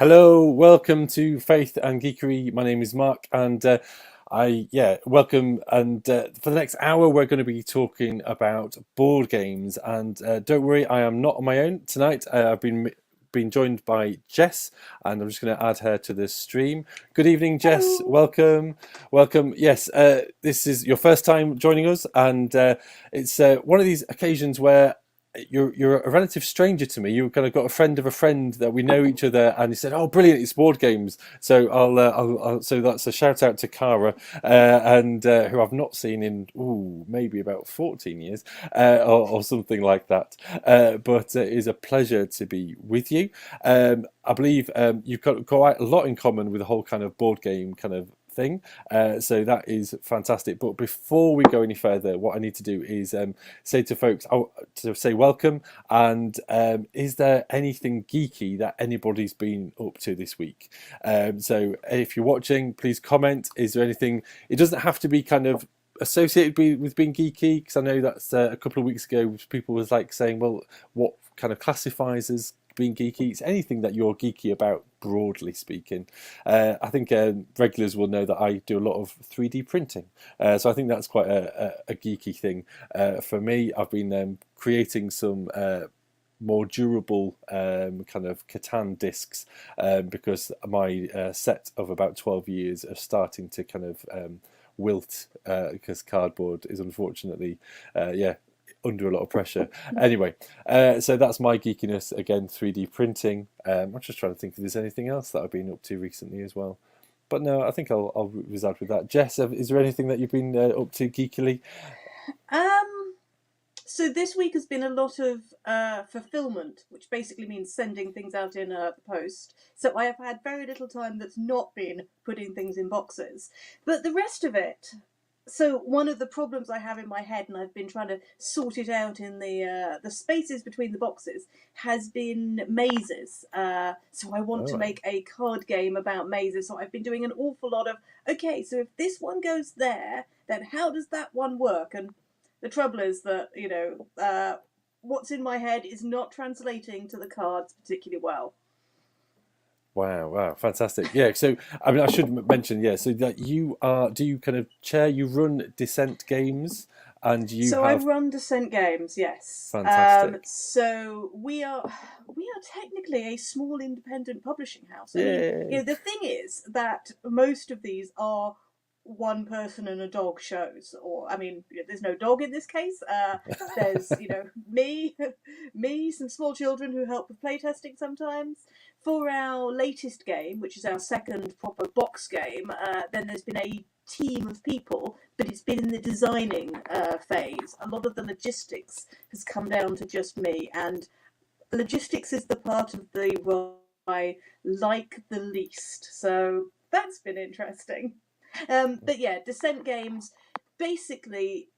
Hello, welcome to Faith and Geekery. My name is Mark, and welcome. And for the next hour, we're going to be talking about board games. And don't worry, I am not on my own tonight. I've been joined by Jess, and I'm just going to add her to the stream. Good evening, Jess. Hello. Welcome, welcome. Yes, this is your first time joining us, and it's one of these occasions where you're a relative stranger to me. You kind of got a friend of a friend that we know each other, and he said, "Oh, brilliant! It's board games." So so that's a shout out to Cara, and who I've not seen in maybe about 14 years, or something like that. But it is a pleasure to be with you. I believe you've got quite a lot in common with the whole kind of board game kind of thing. So that is fantastic. But before we go any further, what I need to do is say to folks, to say welcome, and is there anything geeky that anybody's been up to this week? So if you're watching, please comment. Is there anything? It doesn't have to be kind of associated with being geeky, because I know that's a couple of weeks ago people was like saying, well, what kind of classifies as being geeky? It's anything that you're geeky about, broadly speaking. I think regulars will know that I do a lot of 3D printing, so I think that's quite a geeky thing for me. I've been creating some more durable kind of Catan discs, because my set of about 12 years are starting to kind of wilt, because cardboard is unfortunately under a lot of pressure. Anyway, so that's my geekiness again, 3D printing. I'm just trying to think if there's anything else that I've been up to recently as well. But no, I think I'll reside with that. Jess, is there anything that you've been up to geekily? Um, so this week has been a lot of fulfillment, which basically means sending things out in the post. So I have had very little time that's not been putting things in boxes. But the rest of it, so one of the problems I have in my head, and I've been trying to sort it out in the spaces between the boxes, has been mazes. So I want All to right. make a card game about mazes. So I've been doing an awful lot of, okay, so if this one goes there, then how does that one work? And the trouble is that, what's in my head is not translating to the cards particularly well. Wow, fantastic. Yeah, so I mean, I should mention, yeah, so that do you kind of you run Descent Games, and you So I have run Descent Games, yes. fantastic. So we are technically a small independent publishing house. I mean, Yay. the thing is that most of these are one person and a dog shows, or I mean, there's no dog in this case. There's me, me, some small children who help with playtesting sometimes. For our latest game, which is our second proper box game, then there's been a team of people, but it's been in the designing phase. A lot of the logistics has come down to just me, and logistics is the part of the role I like the least. So that's been interesting. But yeah, Descent Games, basically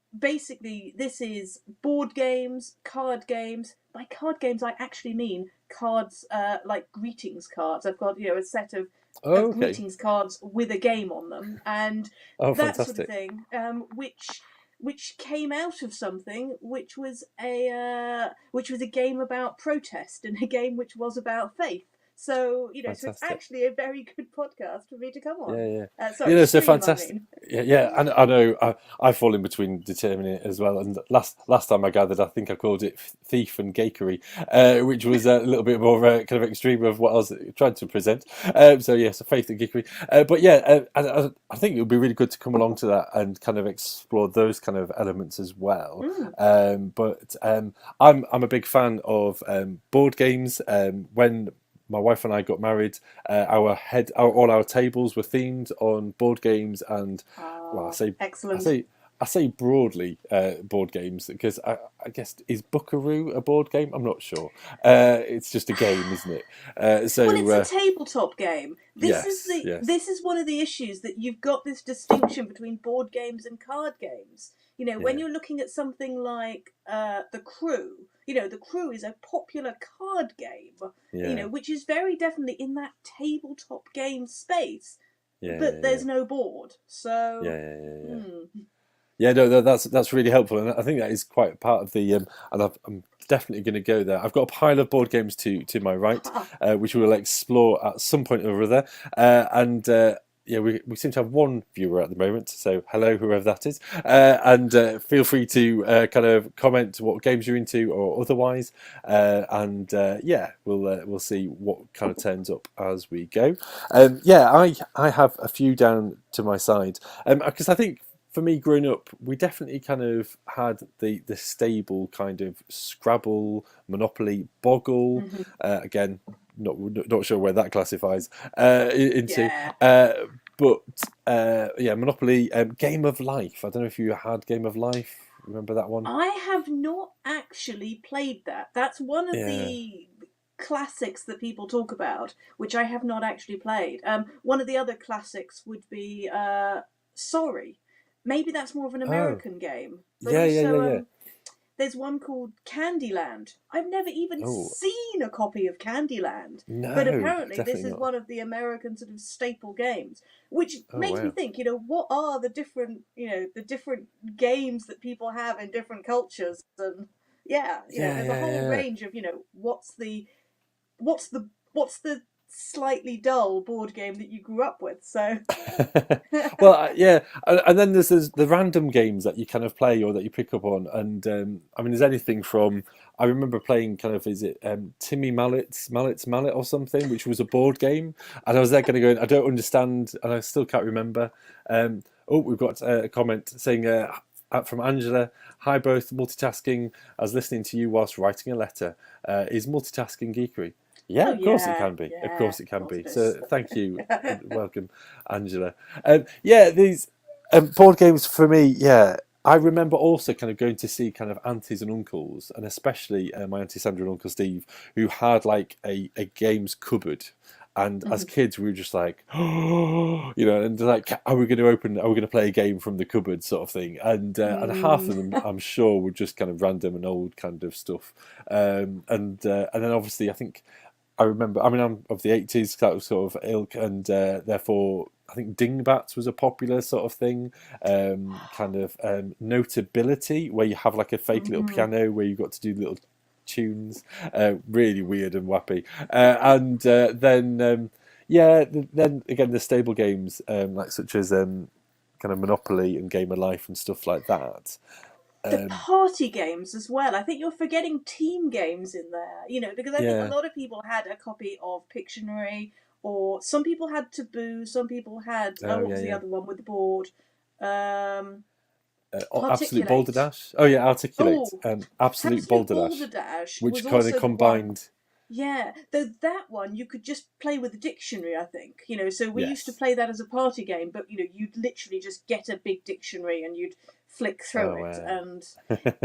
this is board games, card games. By card games I actually mean cards, like greetings cards. I've got a set of Oh, okay. greetings cards with a game on them, and Oh, that sort of fantastic. thing, which came out of something which was a game about protest and a game which was about faith. So so it's Fantastic. actually a very good podcast for me to come on. Yeah. Sorry, So stream. I fantastic. mean, Yeah. And I know I fall in between determining it as well. And last time I gathered, I think I called it Thief and Gakery, which was a little bit more kind of extreme of what I was trying to present. So yes, Faith and Geekery. But yeah, I think it would be really good to come along to that and kind of explore those kind of elements as well. mm. I'm a big fan of board games. When my wife and I got married, all our tables were themed on board games, and well, I Excellent. say, I say broadly board games, because I guess, is Buckaroo a board game? I'm not sure. It's just a game, isn't it? Well, it's a tabletop game. This is the Yes, this is one of the issues, that you've got this distinction between board games and card games. When yeah, you're looking at something like The Crew, The Crew is a popular card game, yeah, which is very definitely in that tabletop game space, yeah, but yeah, there's no board. yeah, So, yeah, yeah, yeah. hmm. Yeah, no, that's really helpful, and I think that is quite part of the. And I'm definitely going to go there. I've got a pile of board games to my right, which we will explore at some point or other. And yeah, we seem to have one viewer at the moment, so hello, whoever that is. And feel free to kind of comment what games you're into or otherwise. And yeah, we'll see what kind of turns up as we go. Yeah, I have a few down to my side, because I think for me growing up, we definitely kind of had the stable kind of Scrabble, Monopoly, Boggle. Hmm. Again, not sure where that classifies into. Yeah. But yeah, Monopoly, Game of Life. I don't know if you had Game of Life. Remember that one? I have not actually played that. That's one of Yeah. the classics that people talk about, which I have not actually played. One of the other classics would be Sorry. Maybe that's more of an Oh, American game, but yeah, yeah, yeah, also yeah. there's one called Candyland. I've never even Oh, seen a copy of Candyland, but no, apparently this definitely is not. one of the American sort of staple games, which Oh, makes me wow. think, what are the different games that people have in different cultures, and yeah, Yeah, there's a whole yeah, range of, what's the slightly dull board game that you grew up with. So yeah. Well, yeah, and then there's the random games that you kind of play or that you pick up on, and I mean, there's anything from I remember playing kind of is it Timmy Mallet's Mallet or something, which was a board game, and I was there kind of going, I don't understand, and I still can't remember. Oh, we've got a comment saying. From Angela, hi both. Multitasking. I was listening to you whilst writing a letter. Is multitasking geekery? Yeah, oh of course it yeah, can be. Of yeah, course it of can course be. it is. So thank you and welcome, Angela. Yeah, these board games for me. Yeah, I remember also kind of going to see kind of aunties and uncles, and especially my auntie Sandra and Uncle Steve, who had like a games cupboard. And as Mhm. kids, we were just like, and like, are we going to open? Are we going to play a game from the cupboard, sort of thing? And half Mm. of them, I'm sure, were just kind of random and old kind of stuff. And then obviously, I think I remember. I mean, I'm of the '80s. That was sort of ilk, and therefore, I think dingbats was a popular sort of thing. Kind of notability, where you have like a fake little Mhm. piano where you got to do little tunes. Really weird and wappy. And then, yeah, then again, the stable games like such as kind of Monopoly and Game of Life and stuff like that. The Um, party games as well. I think you're forgetting team games in there, because I think a yeah. lot of people had a copy of Pictionary, or some people had Taboo, some people had, Oh what yeah, was the yeah. other one with the board? Um, Absolute Articulate. Balderdash. Oh yeah, Articulate. Oh, Absolute Absolute Balderdash, Balderdash was which kind of also the one. combined. Yeah, though that one you could just play with a dictionary, I think. So we used to Yes. play that as a party game, but you'd literally just get a big dictionary and you'd flick through Oh it, wow. and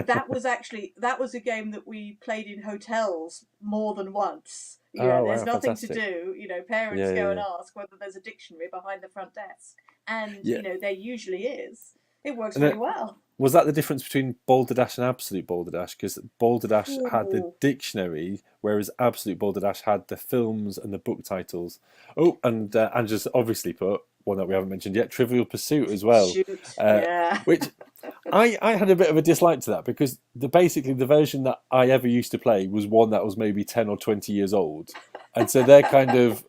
that was a game that we played in hotels more than once. Oh There's wow, nothing to fantastic. do. Parents Yeah, go and yeah, ask whether there's a dictionary behind the front desk, and yeah. there usually is. It works And then, really well. was that the difference between Balderdash and Absolute Balderdash? Because Balderdash had the Ooh, dictionary, whereas Absolute Balderdash had the films and the book titles. Oh, and Angela's obviously put one that we haven't mentioned yet, Trivial Pursuit as well, shoot, uh, yeah. which I had a bit of a dislike to that because basically the version that I ever used to play was one that was maybe 10 or 20 years old. And so they're kind of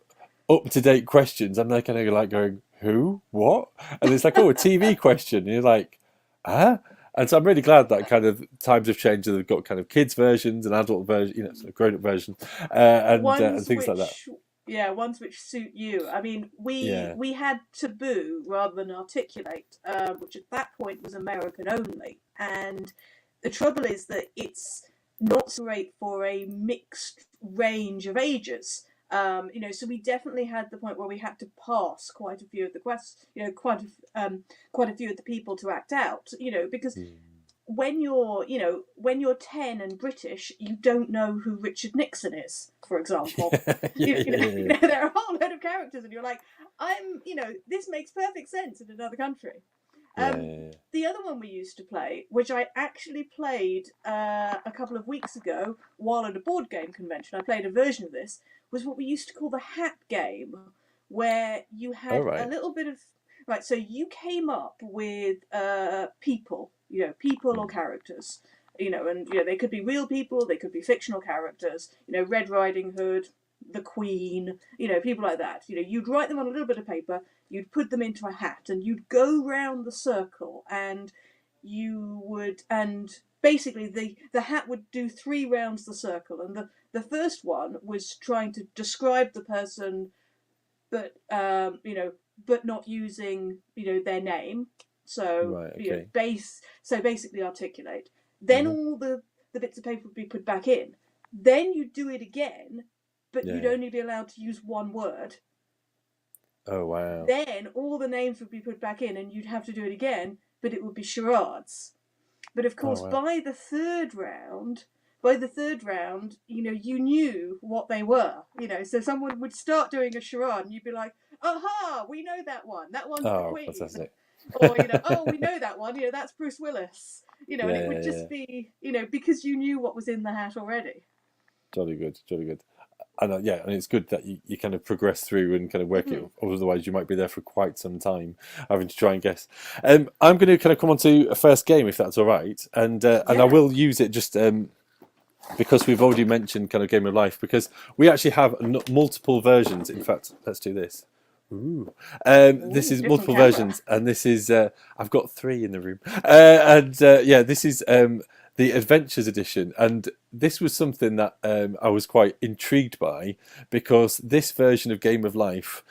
up to date questions, and they're kind of like going, who? What? And it's like, oh, a TV question. And you're like, huh? And so I'm really glad that kind of times have changed and they've got kind of kids versions and adult versions, sort of grown up version, and ones things like that. which ones which suit you. I mean, we Yeah. we had Taboo rather than Articulate, which at that point was American only, and the trouble is that it's not so great for a mixed range of ages. So we definitely had the point where we had to pass quite a few of the quests, quite a few of the people to act out, because Mm. when you're 10 and British, you don't know who Richard Nixon is, for example. Yeah, yeah, There are a whole load of characters, and you're like, this makes perfect sense in another country. yeah, Um, yeah. the other one we used to play, which I actually played a couple of weeks ago while at a board game convention, I played a version of this, was what we used to call the hat game, where you All had a right. little bit of Right, so you came up with people, people or characters, and they could be real people, they could be fictional characters, Red Riding Hood, the Queen, people like that. You'd write them on a little bit of paper, you'd put them into a hat, and you'd go round the circle, and basically the hat would do 3 rounds the circle, and the first one was trying to describe the person, but but not using their name. So Right. Okay. basically articulate. Then Hmm. all the bits of paper would be put back in. Then you'd do it again, but Yeah. you'd Yeah. only be allowed to use one word. Oh wow. Then all the names would be put back in, and you'd have to do it again, but it would be charades. But of Oh course, wow. by the third round, you knew what they were. So someone would start doing a charade, and you'd be like, "Aha, we know that one. That one's the Oh, Queen." fantastic. Or "Oh, we know that one. That's Bruce Willis." And Yeah. it would Yeah. Yeah. just be, because you knew what was in the hat already. Jolly good. Jolly good. And yeah, and it's good that you kind of progress through and kind of work it. Mm-hmm. Otherwise, you might be there for quite some time having to try and guess. I'm going to kind of come on to a first game if that's all right, and I Yeah. will use it just because we've already mentioned kind of Game of Life, because we actually have multiple versions. In fact, let's do this. Ooh. This Ooh, is different multiple camera. versions, and this is I've got 3 in the room, and yeah, this is the Adventures Edition, and this was something that I was quite intrigued by, because this version of Game of Life,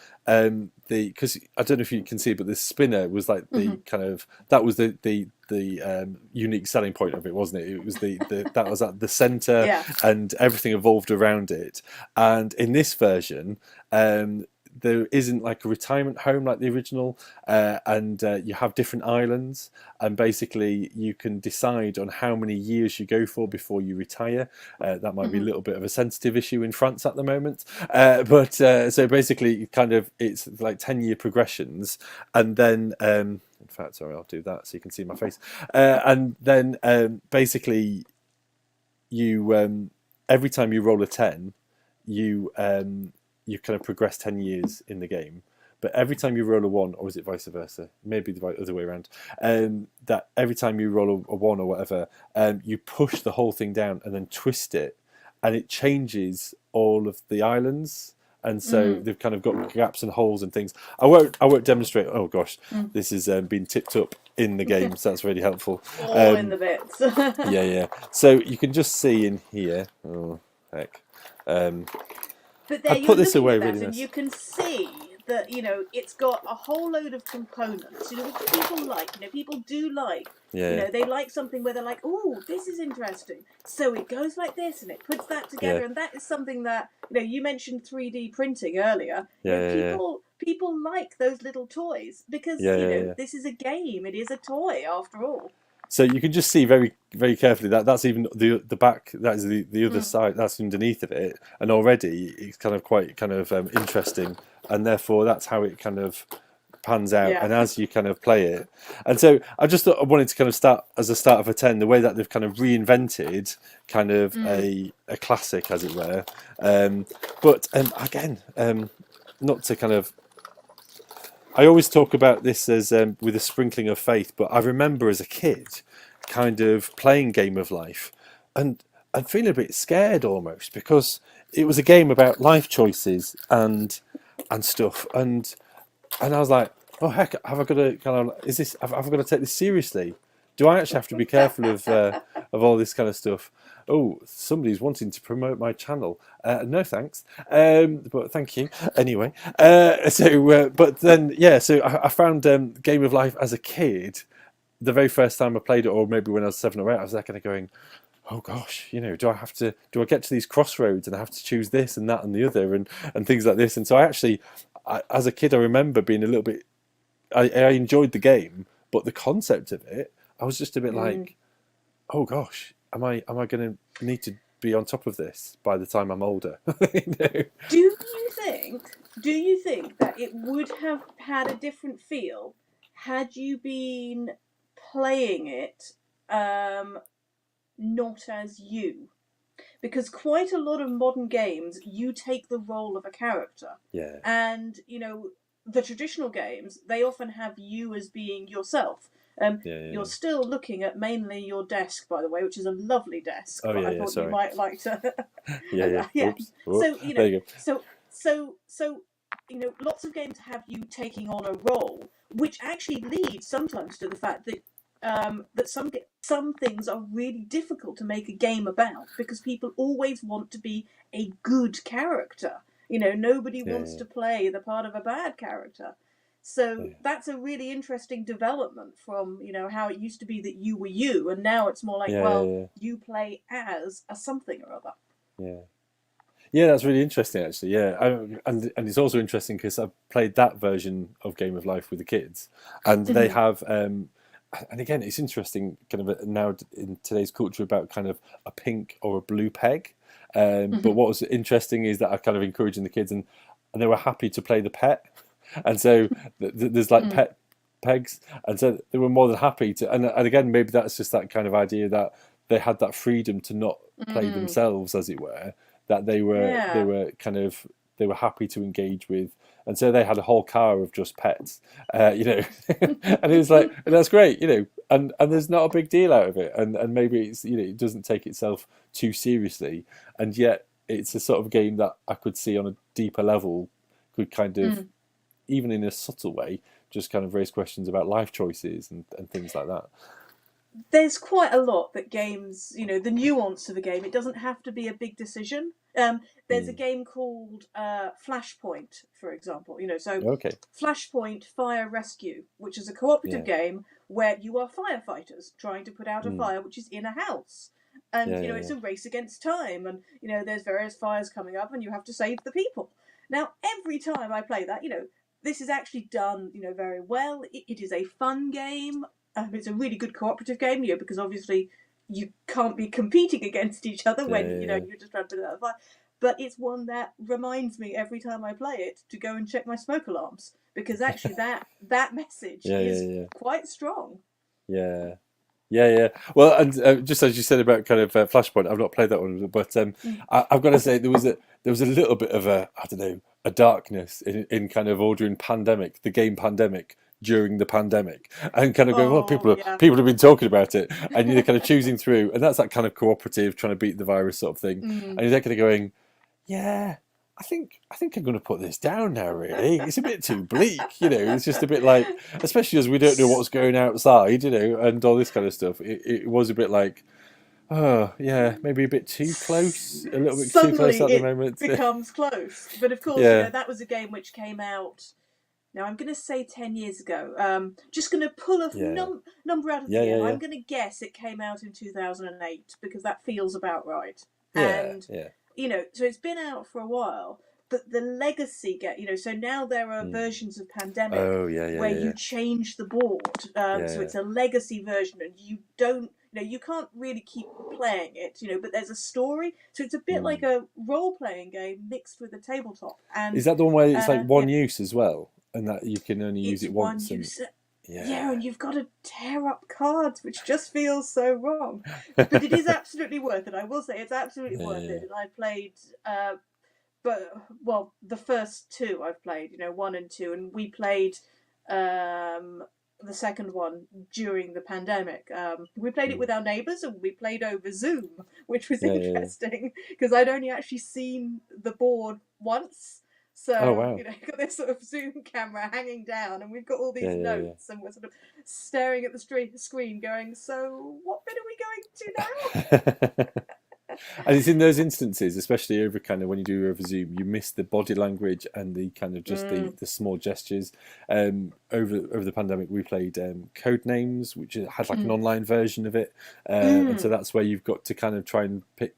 because I don't know if you can see, but the spinner was like the Mm-hmm. kind of that was the unique selling point of it, wasn't it? It was the that was at the center, Yeah. and everything evolved around it. And in this version, there isn't like a retirement home like the original, and you have different islands, and basically you can decide on how many years you go for before you retire. That might be a Mm-hmm. little bit of a sensitive issue in France at the moment, but so basically kind of it's like 10-year progressions, and then in fact, sorry, I'll do that so you can see my face, and then basically you every time you roll a 10, you you kind of progress 10 years in the game. But every time you roll a 1, or is it vice versa? Maybe the other way around. That every time you roll a 1 or whatever, you push the whole thing down and then twist it, and it changes all of the islands. And so Mm-hmm. they've kind of got gaps and holes and things. I won't demonstrate. Oh gosh, Mm. this has been tipped up in the game, so that's really helpful. All in Um, the bits. yeah, yeah. So you can just see in here. Oh heck. Um, But I there you're put this looking away at really that, and nice. you can see that it's got a whole load of components, which people like. People do like. Yeah, yeah, They like something where they're like, "Oh, this is interesting." So it goes like this, and it puts that yeah, together, and that is something that you mentioned 3D printing earlier. yeah, yeah, yeah, People like those little toys because yeah, yeah, yeah. this is a game. It is a toy after all. So you can just see very, very carefully that that's even the back. That is the other Mm, side. That's underneath of it, and already it's kind of quite kind of interesting, and therefore that's how it kind of pans out. yeah. And as you kind of play it, and so I just thought I wanted to kind of start as a start of a 10, the way that they've kind of reinvented kind of Mm, a classic, as it were. But again, not to kind of I always talk about this as with a sprinkling of faith, but I remember as a kid kind of playing Game of Life and feeling a bit scared almost, because it was a game about life choices and stuff, and I was like, oh heck, have I got to kind of have I got to take this seriously? Do I actually have to be careful of all this kind of stuff? Oh, somebody's wanting to promote my channel. No thanks, but thank you anyway. But then yeah, so I found Game of Life as a kid. The very first time I played it, or maybe when I was 7 or 8, I was there kind of going, oh gosh, do I get to these crossroads and I have to choose this and that and the other and things like this. And so as a kid, I remember being a little bit. I enjoyed the game, but the concept of it, I was just a bit mm. like, oh gosh, am I going to need to be on top of this by the time I'm older? You know? Do you think that it would have had a different feel had you been playing it not as you? Because quite a lot of modern games, you take the role of a character, Yeah, and the traditional games, they often have you as being yourself. Yeah, yeah, You're yeah. still looking at mainly your desk, by the way, which is a lovely desk, Oh but yeah, I yeah. thought you Sorry. might like to. Yeah, yeah. Yeah. Oops. Oh, So there you go. lots of games have you taking on a role, which actually leads sometimes to the fact that that some things are really difficult to make a game about because people always want to be a good character. Nobody Yeah, wants yeah, to play the part of a bad character. So yeah, that's a really interesting development from, how it used to be that you were you, and now it's more like, yeah, yeah, well, yeah. you play as a something or other. Yeah. Yeah, that's really interesting, actually. Yeah, and it's also interesting because I've played that version of Game of Life with the kids, and they Mhm. have. And again, it's interesting, kind of now in today's culture about kind of a pink or a blue peg. But Mhm. what was interesting is that I kind of encouraging the kids, and they were happy to play the pet, and so there's like Mhm. pet pegs, and so they were more than happy to. And again, maybe that's just that kind of idea that they had that freedom to not play Mm. themselves, as it were, that they Yeah. were kind of they were happy to engage with, and so they had a whole car of just pets, and it was like, and that's great, and there's not a big deal out of it, and maybe it's it doesn't take itself too seriously, and yet it's a sort of game that I could see on a deeper level could kind of, Mm. even in a subtle way, just kind of raise questions about life choices and things like that. There's quite a lot that games, the nuance of a game, it doesn't have to be a big decision. There's a Mm. game called Flashpoint, for example. So Okay. Flashpoint Fire Rescue, which is a cooperative Yeah. game where you are firefighters trying to put out a Mm. fire which is in a house. And, Yeah, yeah, it's yeah. a race against time. And, there's various fires coming up and you have to save the people. Now, every time I play that, this is actually done, very well. It is a fun game. It's a really good cooperative game, because obviously you can't be competing against each other Yeah, when yeah, yeah. you're just trying to put it out of fire. But it's one that reminds me every time I play it to go and check my smoke alarms, because actually that message Yeah, yeah, is yeah. quite strong. Yeah. Yeah, yeah. Well, and just as you said about kind of Flashpoint, I've not played that one, but Mm. I've got to say there was a little bit of a, I don't know, a darkness in kind of ordering Pandemic, the game Pandemic, during the pandemic, and kind of going, well, Oh people yeah. people have been talking about it, and you're kind of choosing through, and that's that kind of cooperative trying to beat the virus sort of thing, Mm. and you're kind of going, yeah, I think I'm going to put this down now. Really, it's a bit too bleak. It's just a bit like, especially as we don't know what's going outside, and all this kind of stuff. It was a bit like, oh yeah, maybe a bit too close, a little bit too close Suddenly at the it moment. becomes close. But of course, Yeah, that was a game which came out. Now I'm going to say 10 years ago. Just going to pull a yeah, number out of yeah, the yeah, air. yeah, I'm going to guess it came out in 2008 because that feels about right. yeah, And yeah. so it's been out for a while. But the legacy so now there are Mm. versions of Pandemic Oh yeah, yeah, where yeah, you yeah, change the board. So yeah. it's a legacy version, and you don't, you can't really keep playing it, but there's a story. So it's a bit like Mm. a role playing game mixed with a tabletop. Is And that the one where it's like yeah, one use as well, and that you can only use it's it one once? And use. Yeah, yeah, and you've got to tear up cards, which just feels so wrong. But it is absolutely worth it. I will say it's absolutely yeah, worth yeah, it. And I played, but well, the first two I've played, one and two, and we played um, the second one during the pandemic. We played it mm. with our neighbours, and we played over Zoom, which was Yeah, yeah, yeah. interesting because I'd only actually seen the board once. Oh So, wow. got this sort of Zoom camera hanging down, and we've got all Yeah, these yeah, yeah. notes, and we're sort of staring at the screen, going, "So, what bit are we going to now?" And it's in those instances, especially over kind of when you do over Zoom, you miss the body language and the kind of just the Mm. the small gestures. Over the pandemic, we played Code Names, which had like an Mm. online version of it, and so Mm. that's where you've got to kind of try and pick.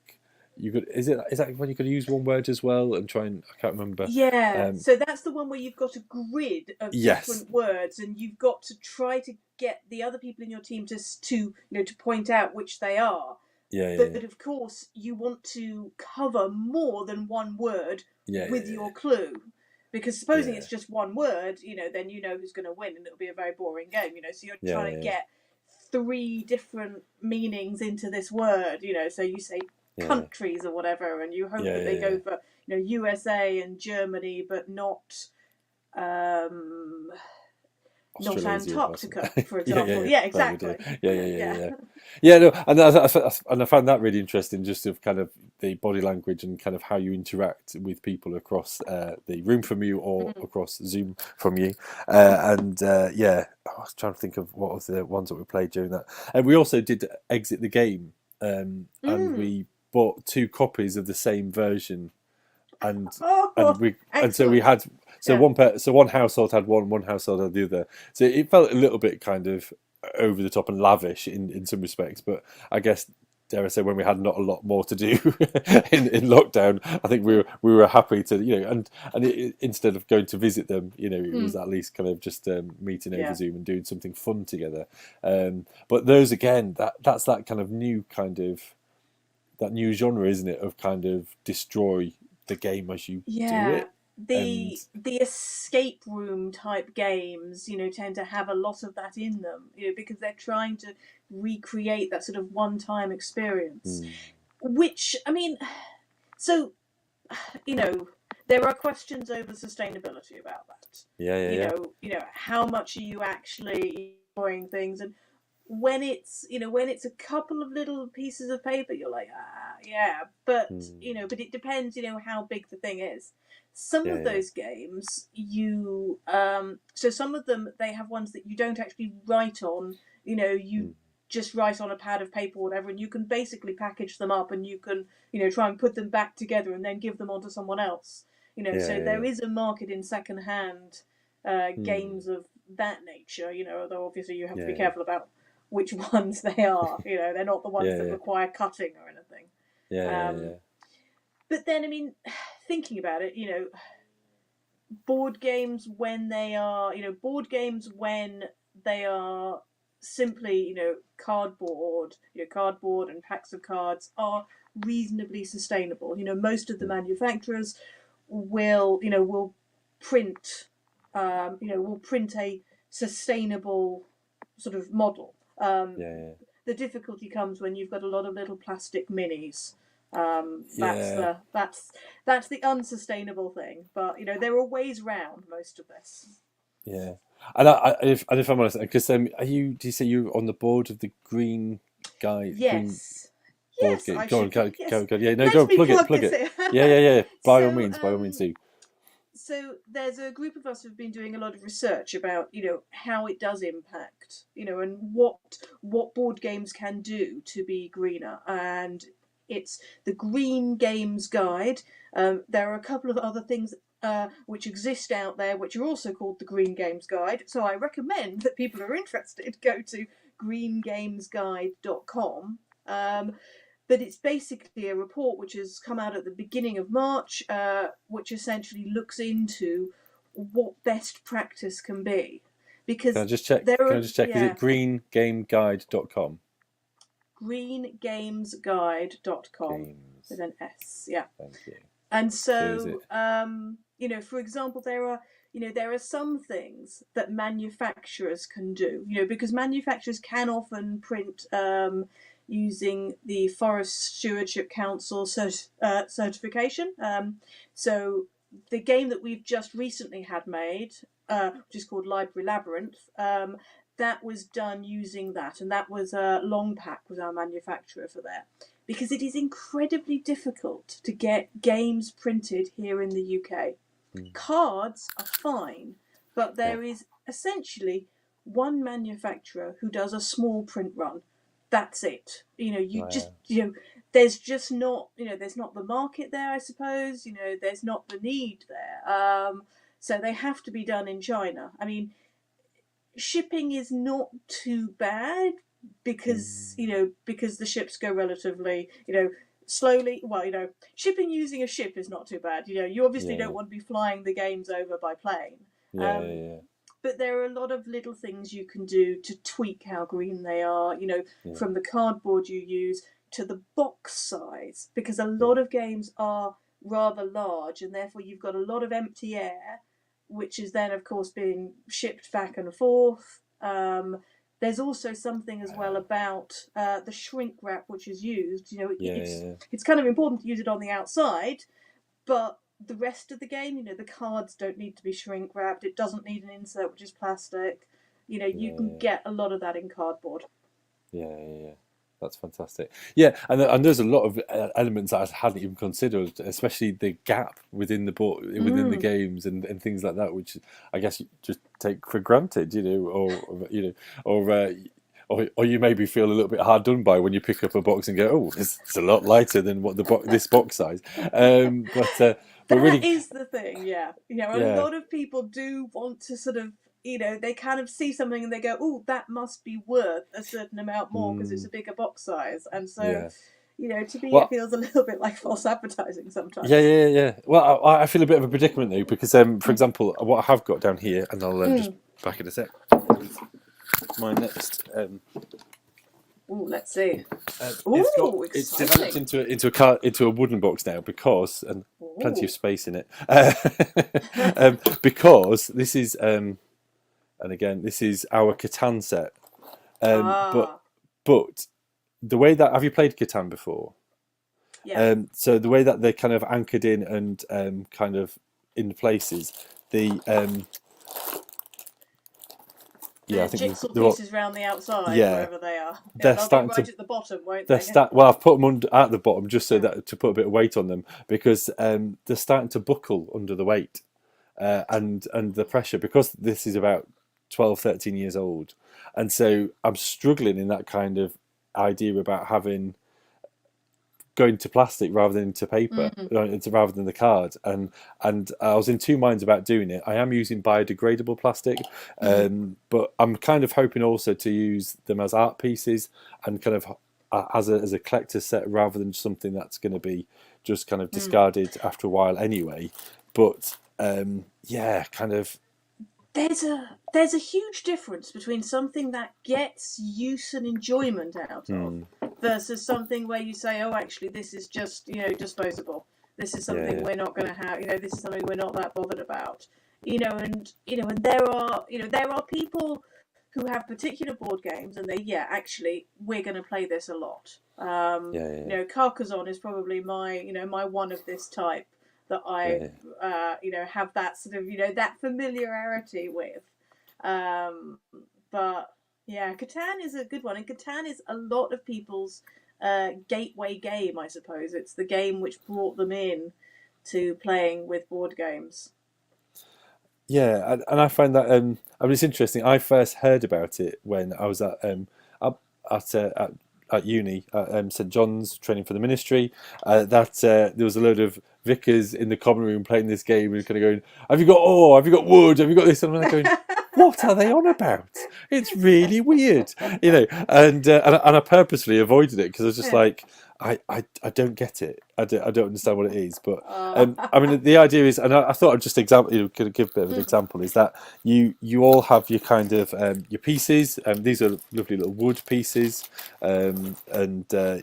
You could is that when you could use one word as well and try and I can't remember. Yeah, Um, so that's the one where you've got a grid of yes, different words, and you've got to try to get the other people in your team to point out which they are. yeah, yeah, yeah, But of course, you want to cover more than one word yeah, with yeah, your clue, because supposing yeah, it's just one word, then you know who's going to win, and it'll be a very boring game. So you're yeah, trying to yeah, get three different meanings into this word. So you say yeah, countries or whatever, and you hope yeah, that yeah, they yeah, go for USA and Germany, but not um, not Australasia or something. Antarctica, for Yeah, yeah, example. yeah. Yeah, Very good. exactly. Yeah, yeah, yeah, yeah, Yeah. yeah. Yeah, no, and I found that really interesting, just of kind of the body language and kind of how you interact with people across the room from you or Mm. across Zoom from you. Yeah, I was trying to think of what was the ones that we played during that. And we also did exit the game, and Mm. we bought two copies of the same version, and Oh, so we excellent. had so Yeah. one household had one household had the other, so it felt a little bit kind of over the top and lavish in some respects, but I guess, dare I say, when we had not a lot more to do in lockdown, I think we were happy to, instead of going to visit them, it was Mm. at least kind of just meeting over Yeah. Zoom and doing something fun together. But those again, that's that kind of new kind of that new genre, isn't it, of kind of destroy the game as you do Yeah, it. And the escape room type games, tend to have a lot of that in them, because they're trying to recreate that sort of one-time experience. mm, Which, I mean, so, you know, there are questions over sustainability about that. yeah, yeah, yeah. How much are you actually enjoying things, and when it's a couple of little pieces of paper, you're like, yeah, but Mm, it depends, how big the thing is. Some yeah, of yeah. those games, so some of them, they have ones that you don't actually write on. You Mm, just write on a pad of paper or whatever, and you can basically package them up, and you can try and put them back together and then give them on to someone else. yeah, So yeah, there yeah. is a market in second hand Mm, games of that nature. Although obviously you have to be yeah, yeah, careful about which ones they are. They're not the ones yeah, that yeah, require cutting or anything. yeah, yeah, Um, yeah. but then, I mean, thinking about it, board games when they are, simply, cardboard and packs of cards are reasonably sustainable. Most of the Mm, manufacturers will print, will print a sustainable sort of model. yeah, yeah, The difficulty comes when you've got a lot of little plastic minis. That's yeah, the unsustainable thing. But there are ways round most of this. yeah. And if I'm honest, because are you? Do you say you're on the board of the green Yes, board yes, game? I Go on, should be. go, Yes, go, go. Yeah, no, go let on, me plug it, plug plug this it. in. Yeah, yeah, yeah. so, By all means, do. there's a group of us who've been doing a lot of research about how it does impact, and what board games can do to be greener, and it's the Green Games Guide. There are a couple of other things which exist out there which are also called the Green Games Guide, so I recommend that people who are interested go to greengamesguide.com. But it's basically a report which has come out at the beginning of March, which essentially looks into what best practice can be. Can I Because just check? there Can I are, just check? Is it yeah, greengameguide.com? greengamesguide.com with Games. an S, yeah. Thank you. And So is it? so, for example, there are some things that manufacturers can do, because manufacturers can often print using the Forest Stewardship Council certification. So the game that we've just recently had made, which is called Library Labyrinth, that was done using that, and that was Longpack was our manufacturer for that, because it is incredibly difficult to get games printed here in the UK. Mm, Cards are fine, but yeah. there is essentially one manufacturer who does a small print run. That's it. Wow. There's just not, there's not the market there, I suppose. There's not the need there. So they have to be done in China. I mean, shipping is not too bad because Mm, because the ships go relatively slowly. Well, shipping using a ship is not too bad. You obviously don't yeah. want to be flying the games over by plane. Yeah, um, yeah, but there are a lot of little things you can do to tweak how green they are, yeah, from the cardboard you use to the box size, because a yeah, lot of games are rather large, and therefore you've got a lot of empty air, which is then, of course, being shipped back and forth. There's also something as well wow. about the shrink wrap which is used. Yeah, yeah, It's kind of important to use it on the outside, but the rest of the game, the cards don't need to be shrink wrapped. It doesn't need an insert which is plastic. You can Yeah, get a lot of that in cardboard. yeah. That's fantastic. Yeah, and there's a lot of elements that I hadn't even considered, especially the gap within the board, within the Mm. games, and things like that, which I guess you just take for granted, or or you maybe feel a little bit hard done by when you pick up a box and go, oh, it's a lot lighter than what this box size. But That really, is the thing, yeah. A yeah, lot of people do want to sort of, they kind of see something and they go, oh, that must be worth a certain amount more because it's mm, a bigger box size. And so, yeah. to me, it Well, feels a little bit like false advertising yeah, sometimes. yeah, yeah. Well, I feel a bit of a predicament though because, for example, what I have got down here, and I'll just Mm. back it a sec. My next, Ooh, let's see. it's Ooh, it's developed exciting. into a wooden box now because and plenty of Ooh. space in it, because this is and again this is our Catan set, but Ah, but the way that have you played Catan before? yeah. So the way that they're kind of anchored in and kind of in places, the yeah, I The think jigsaw they're all, pieces round the outside, yeah, wherever they are. Yeah, they're they'll be starting right to at the bottom, won't they're they? start well. I've put them at the bottom just so Yeah. that to put a bit of weight on them because they're starting to buckle under the weight and the pressure because this is about 12, 13 years old, and so I'm struggling in that kind of idea about having going to plastic rather than to paper, Mm. rather than the card. And I was in two minds about doing it. I am using biodegradable plastic, Mm. but I'm kind of hoping also to use them as art pieces and kind of as a collector's set rather than something that's going to be just kind of Mm. discarded after a while anyway. But yeah, kind of There's a huge difference between something that gets use and enjoyment out of hmm, versus something where you say, oh, actually, this is just disposable. This is yeah, something yeah, we're not going to have. This is something we're not that bothered about. And there are people who have particular board games, and actually, we're going to play this a lot. yeah, yeah, Carcassonne is probably my one of this type that yeah, I yeah. have that sort of that familiarity with. Um, but yeah, Catan is a good one, and Catan is a lot of people's gateway game, I suppose. It's the game which brought them in to playing with board games. Yeah, and I find that I mean it's interesting. I first heard about it when I was up at uni at St John's training for the ministry. That there was a load of vicars in the common room playing this game and kind of going, "Have you got ore? Have you got wood? Have you got this?" And I'm like going, "What are they on about? It's really weird, and I purposely avoided it because I was just Yeah. like, I don't get it. I don't understand what it is, but." Uh, I mean, the idea is, and I thought I'd just could give a bit of an example. Is that you all have your kind of your pieces. These are lovely little wood pieces, and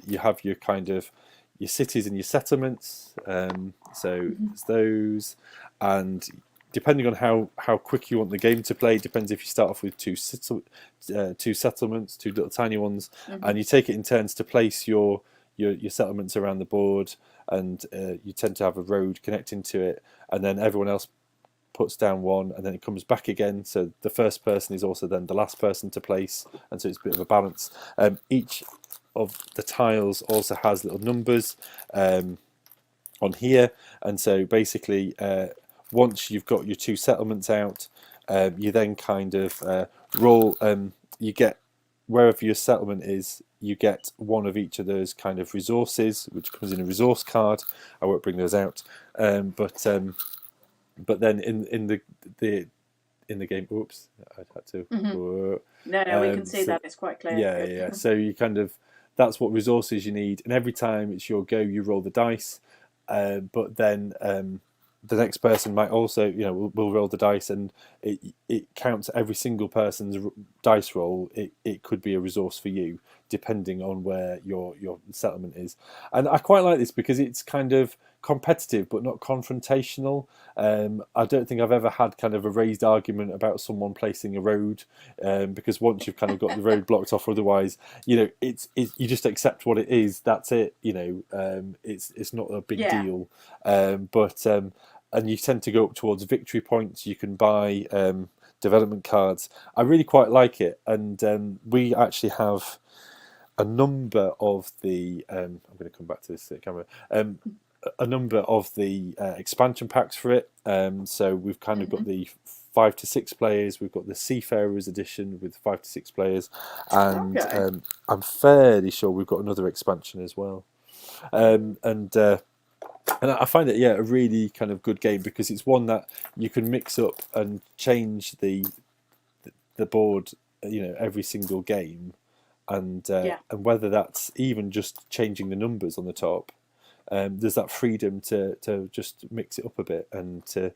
you have your kind of your cities and your settlements. So it's those, and depending on how quick you want the game to play, depends if you start off with two settlements, two little tiny ones, mhm. and you take it in turns to place your settlements around the board, and you tend to have a road connecting to it, and then everyone else puts down one, and then it comes back again. So the first person is also then the last person to place, and so it's a bit of a balance. Each of the tiles also has little numbers on here, and so basically, once you've got your two settlements out, you then kind of roll. You get wherever your settlement is, you get one of each of those kind of resources, which comes in a resource card. I won't bring those out, but then the in the game, oops, I had Mhm. to. No, we can see So that. It's quite clear. yeah, Good. yeah. So you kind of that's what resources you need, and every time it's your go, you roll the dice. But then the next person might also, will roll the dice, and it counts every single person's dice roll. It could be a resource for you depending on where your settlement is. And I quite like this because it's kind of competitive but not confrontational. I don't think I've ever had kind of a raised argument about someone placing a road, because once you've kind of got the road blocked off, otherwise, you just accept what it is. That's it. It's not a big Yeah. deal. But and you tend to go up towards victory points. You can buy development cards. I really quite like it, and we actually have a number of the. I'm going to come back to this camera. A number of the expansion packs for it. So we've kind of got the 5 to 6 players. We've got the Seafarers edition with 5 to 6 players, and Okay. I'm fairly sure we've got another expansion as well. And I find it, yeah, a really kind of good game because it's one that you can mix up and change the board, every single game, Yeah. and whether that's even just changing the numbers on the top, there's that freedom to just mix it up a bit and so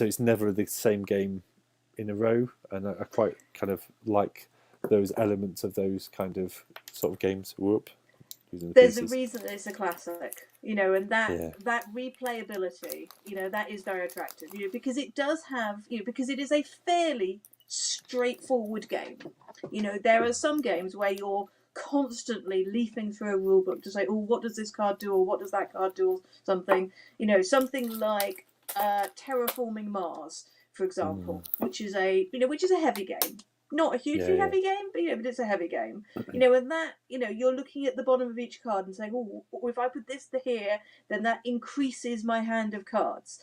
it's never the same game in a row, and I quite kind of like those elements of those kind of sort of games. Whoop, using the There's a pieces. reason it's a classic, and that Yeah. that replayability, that is very attractive, because it does have, because it is a fairly straightforward game. There are some games where you're constantly leafing through a rule book to say, oh, what does this card do, or what does that card do, or something. Something like Terraforming Mars, for example, which is a heavy game. Not a hugely Yeah, heavy game, but it's a heavy game. And that, you're looking at the bottom of each card and saying, oh, if I put this here, then that increases my hand of cards.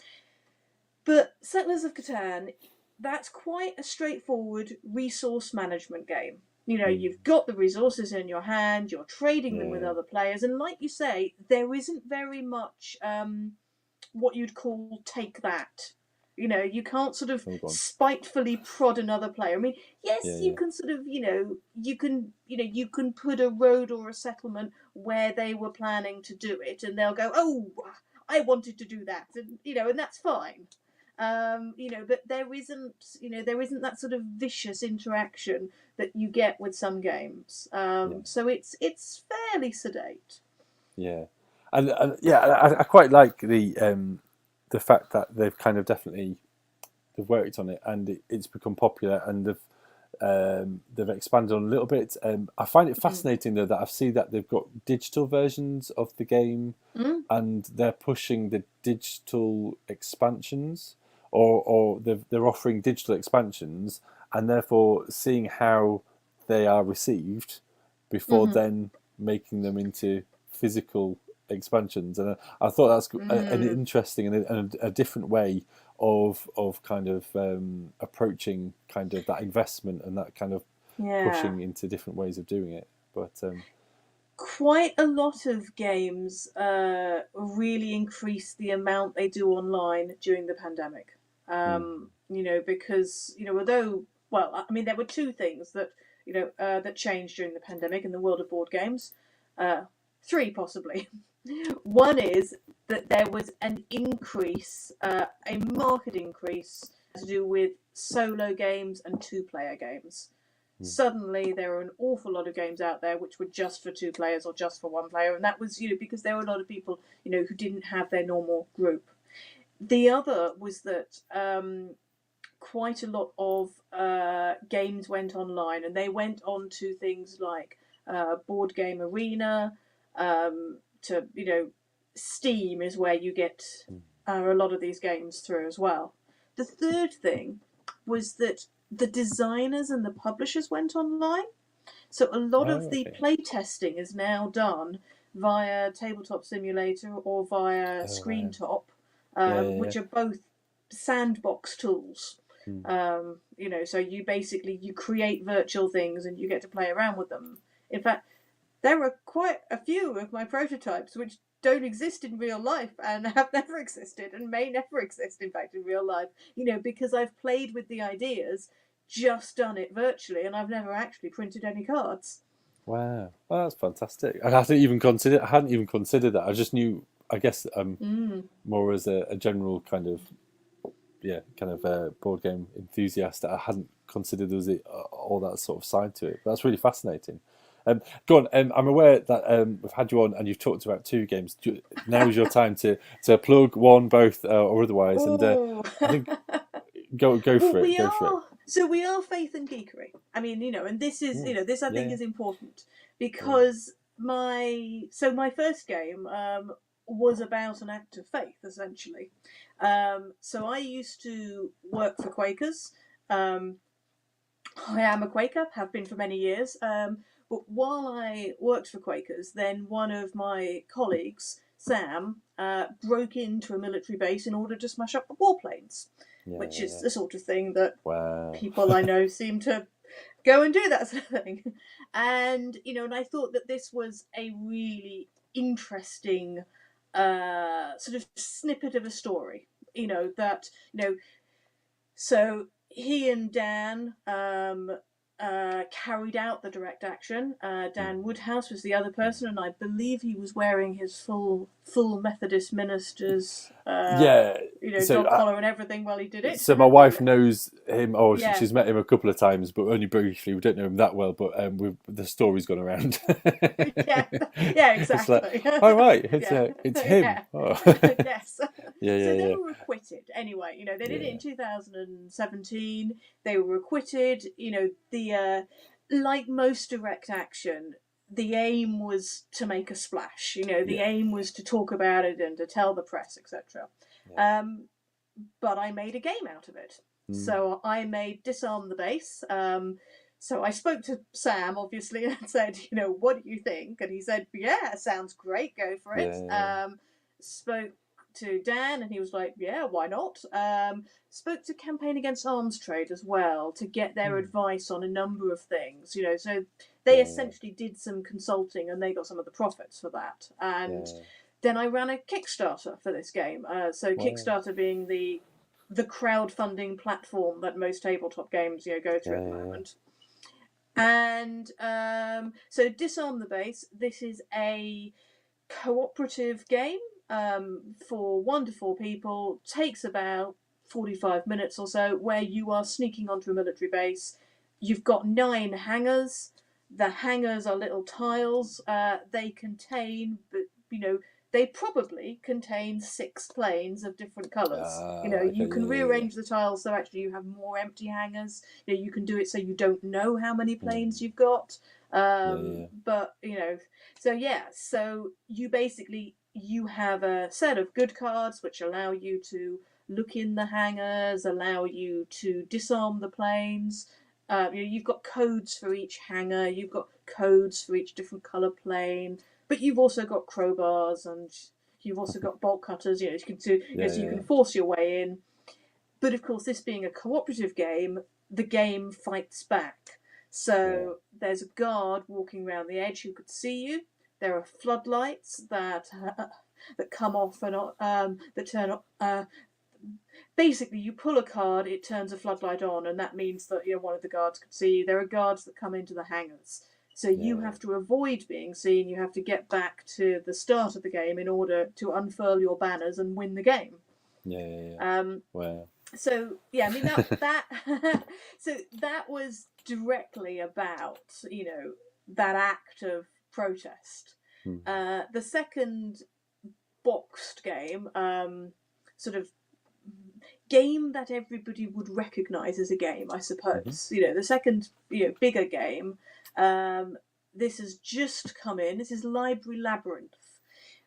But Settlers of Catan, that's quite a straightforward resource management game. You've got the resources in your hand, you're trading them with yeah. other players, and like you say, there isn't very much what you'd call take that. You can't sort of Oh, go on. spitefully prod another player. I mean, yes, Yeah, you yeah. can sort of, you can put a road or a settlement where they were planning to do it, and they'll go, oh, I wanted to do that, and that's fine. But there isn't that sort of vicious interaction that you get with some games. Yeah. So it's fairly sedate. Yeah, and yeah, I quite like the fact that they've kind of definitely they've worked on it and it's become popular and they've expanded on a little bit. I find it Mm. fascinating though that I've seen that they've got digital versions of the game Mm. and they're pushing the digital expansions, or they're offering digital expansions and therefore seeing how they are received before Mm-hmm. then making them into physical expansions. And I thought that's an Mm. interesting and a different way of kind of approaching kind of that investment and that kind of Yeah. pushing into different ways of doing it. But Quite a lot of games really increased the amount they do online during the pandemic. mm, Because although, well, I mean, there were two things that changed during the pandemic in the world of board games. Three possibly. One is that there was an increase, a market increase to do with solo games and two-player games. mm, Suddenly there are an awful lot of games out there which were just for two players or just for one player, and that was because there were a lot of people who didn't have their normal group. The other was that quite a lot of games went online, and they went on to things like Board Game Arena, to Steam is where you get mm. a lot of these games through as well. The third thing was that the designers and the publishers went online. So a lot of Oh, the okay. playtesting is now done via Tabletop Simulator or via Oh, wow. ScreenTop, Yeah, yeah, yeah. which are both sandbox tools. Mm. So you create virtual things and you get to play around with them. In fact, there are quite a few of my prototypes which don't exist in real life and have never existed and may never exist, in fact, in real life, because I've played with the ideas, just done it virtually, and I've never actually printed any cards. Wow, well, that's fantastic. I hadn't even considered that. I just knew, I guess, Mm. more as a general kind of board game enthusiast. I hadn't considered there was all that sort of side to it. But that's really fascinating. Go on. I'm aware that we've had you on and you've talked about two games. Now is your time to plug one, both, or otherwise. And Oh. I think go Well, for it. we Go for it. are. So we are Faith and Geekery. I mean, and this is, Mm. this I think Yeah. is important Yeah. because my first game was about an act of faith, essentially. So I used to work for Quakers. Um, I am a Quaker, have been for many years. But while I worked for Quakers, then one of my colleagues, Sam, broke into a military base in order to smash up the warplanes, Yeah. which is the sort of thing that Wow. people I know seem to go and do that sort of thing. And, and I thought that this was a really interesting sort of snippet of a story, that, so he and Dan carried out the direct action. Dan Mm. Woodhouse was the other Mm. person, and I believe he was wearing his full Methodist minister's Yeah. So dog collar and everything while he did it. So my wife knows him. Oh, Yeah. she's met him a couple of times, but only briefly. We don't know him that well, but the story's gone around. Yeah, yeah, It's like, exactly. all right, Yeah, it's him. yeah, Oh. yes. Yeah, So yeah, they yeah, were acquitted anyway. They did it yeah, in 2017. They were acquitted. The like most direct action, the aim was to make a splash. The yeah, aim was to talk about it and to tell the press, etc. yeah. But I made a game out of it. Mm. So I made Disarm the Base. So I spoke to Sam, obviously, and said, what do you think? And he said, yeah, sounds great, go for it. Yeah, Spoke to Dan, and he was like, yeah, why not? Spoke to Campaign Against Arms Trade as well to get their mm. advice on a number of things. So they Yeah, essentially did some consulting, and they got some of the profits for that. And yeah. then I ran a Kickstarter for this game. So Wow. Kickstarter being the crowdfunding platform that most tabletop games go through Yeah, at the yeah, yeah. moment. And so Disarm the Base. This is a cooperative game for 1 to 4 people. Takes about 45 minutes or so, where you are sneaking onto a military base. You've got 9 hangars. The hangars are little tiles. They contain, they probably contain 6 planes of different colours. Okay. You Yeah, can yeah, yeah. rearrange the tiles so actually you have more empty hangars. You can do it so you don't know how many planes Mm. you've got. Yeah, yeah, But so yeah, so you have a set of good cards which allow you to look in the hangars, allow you to disarm the planes. You've got codes for each hangar. You've got codes for each different color plane. But you've also got crowbars and you've also got bolt cutters. yeah, So you yeah, can force your way in. But of course, this being a cooperative game, the game fights back. yeah, So there's a guard walking around the edge who could see you. There are floodlights that come off and that turn on. Basically, you pull a card, it turns a floodlight on, and that means that one of the guards could see you. There are guards that come into the hangars. So you yeah, have to avoid being seen. You have to get back to the start of the game in order to unfurl your banners and win the game. yeah, yeah, yeah. Um, Wow. so yeah, I mean that so that was directly about that act of protest. Mm. The second boxed game, sort of game that everybody would recognise as a game, I Mm-hmm. suppose. The second bigger game. This has just come in. This is Library Labyrinth,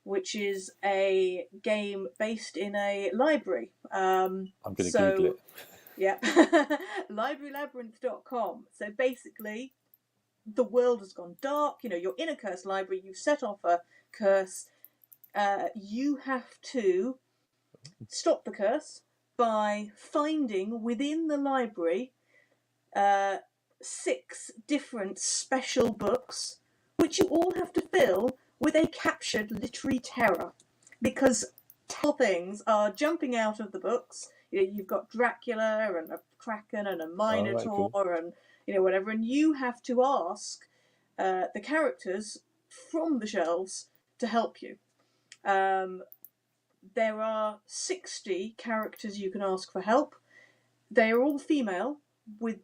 which is a game based in a library. I'm gonna Google So, it. yeah, librarylabyrinth.com. So basically, the world has gone dark. You're in a cursed library. You've set off a curse. You have to stop the curse by finding within the library 6 different special books, which you all have to fill with a captured literary terror, because terrible things are jumping out of the books. You've got Dracula and a Kraken and a All right, Minotaur cool. and whatever, and you have to ask the characters from the shelves to help you. There are 60 characters you can ask for help. They are all female, with